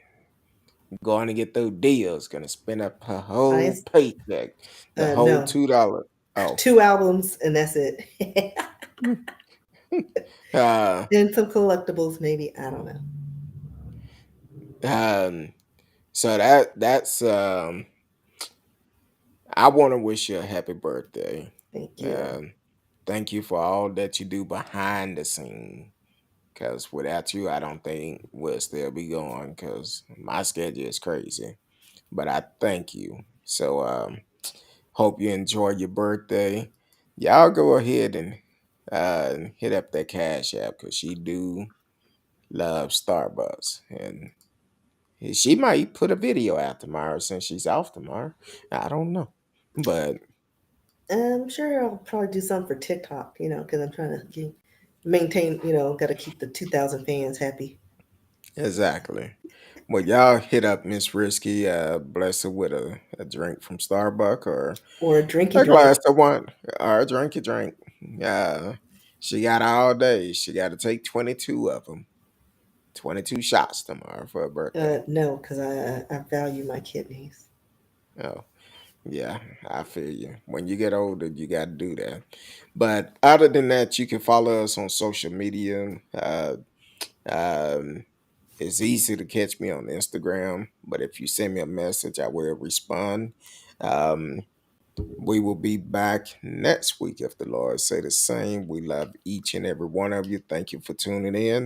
Going to get those deals. Gonna spend up her I whole paycheck. The whole no $2. Oh. 2 albums, and that's it. uh And some collectibles, maybe. I don't know. um so that's I wanna wish you a happy birthday. Thank you. Um thank you for all that you do behind the scene. Cause without you, I don't think we'll still be going. Cause my schedule is crazy, but I thank you. So, hope you enjoy your birthday. Y'all go ahead and hit up that Cash App, cause she do love Starbucks, and she might put a video out tomorrow since she's off tomorrow. I don't know, but I'm sure I'll probably do something for TikTok, because I'm trying to maintain, got to keep the 2,000 fans happy. exactly. Well, y'all hit up Miss Risky, bless her with a drink from Starbucks or Or a drinky a drink. glass of wine or a drinky drink. She got all day. She got to take 22 of them, 22 shots tomorrow for her birthday. No, because I value my kidneys. Oh, yeah, I feel you. When you get older, you got to do that. But other than that, you can follow us on social media. Um, it's easy to catch me on Instagram, but if you send me a message, I will respond. Um, We will be back next week if the Lord say the same. We love each and every one of you. Thank you for tuning in.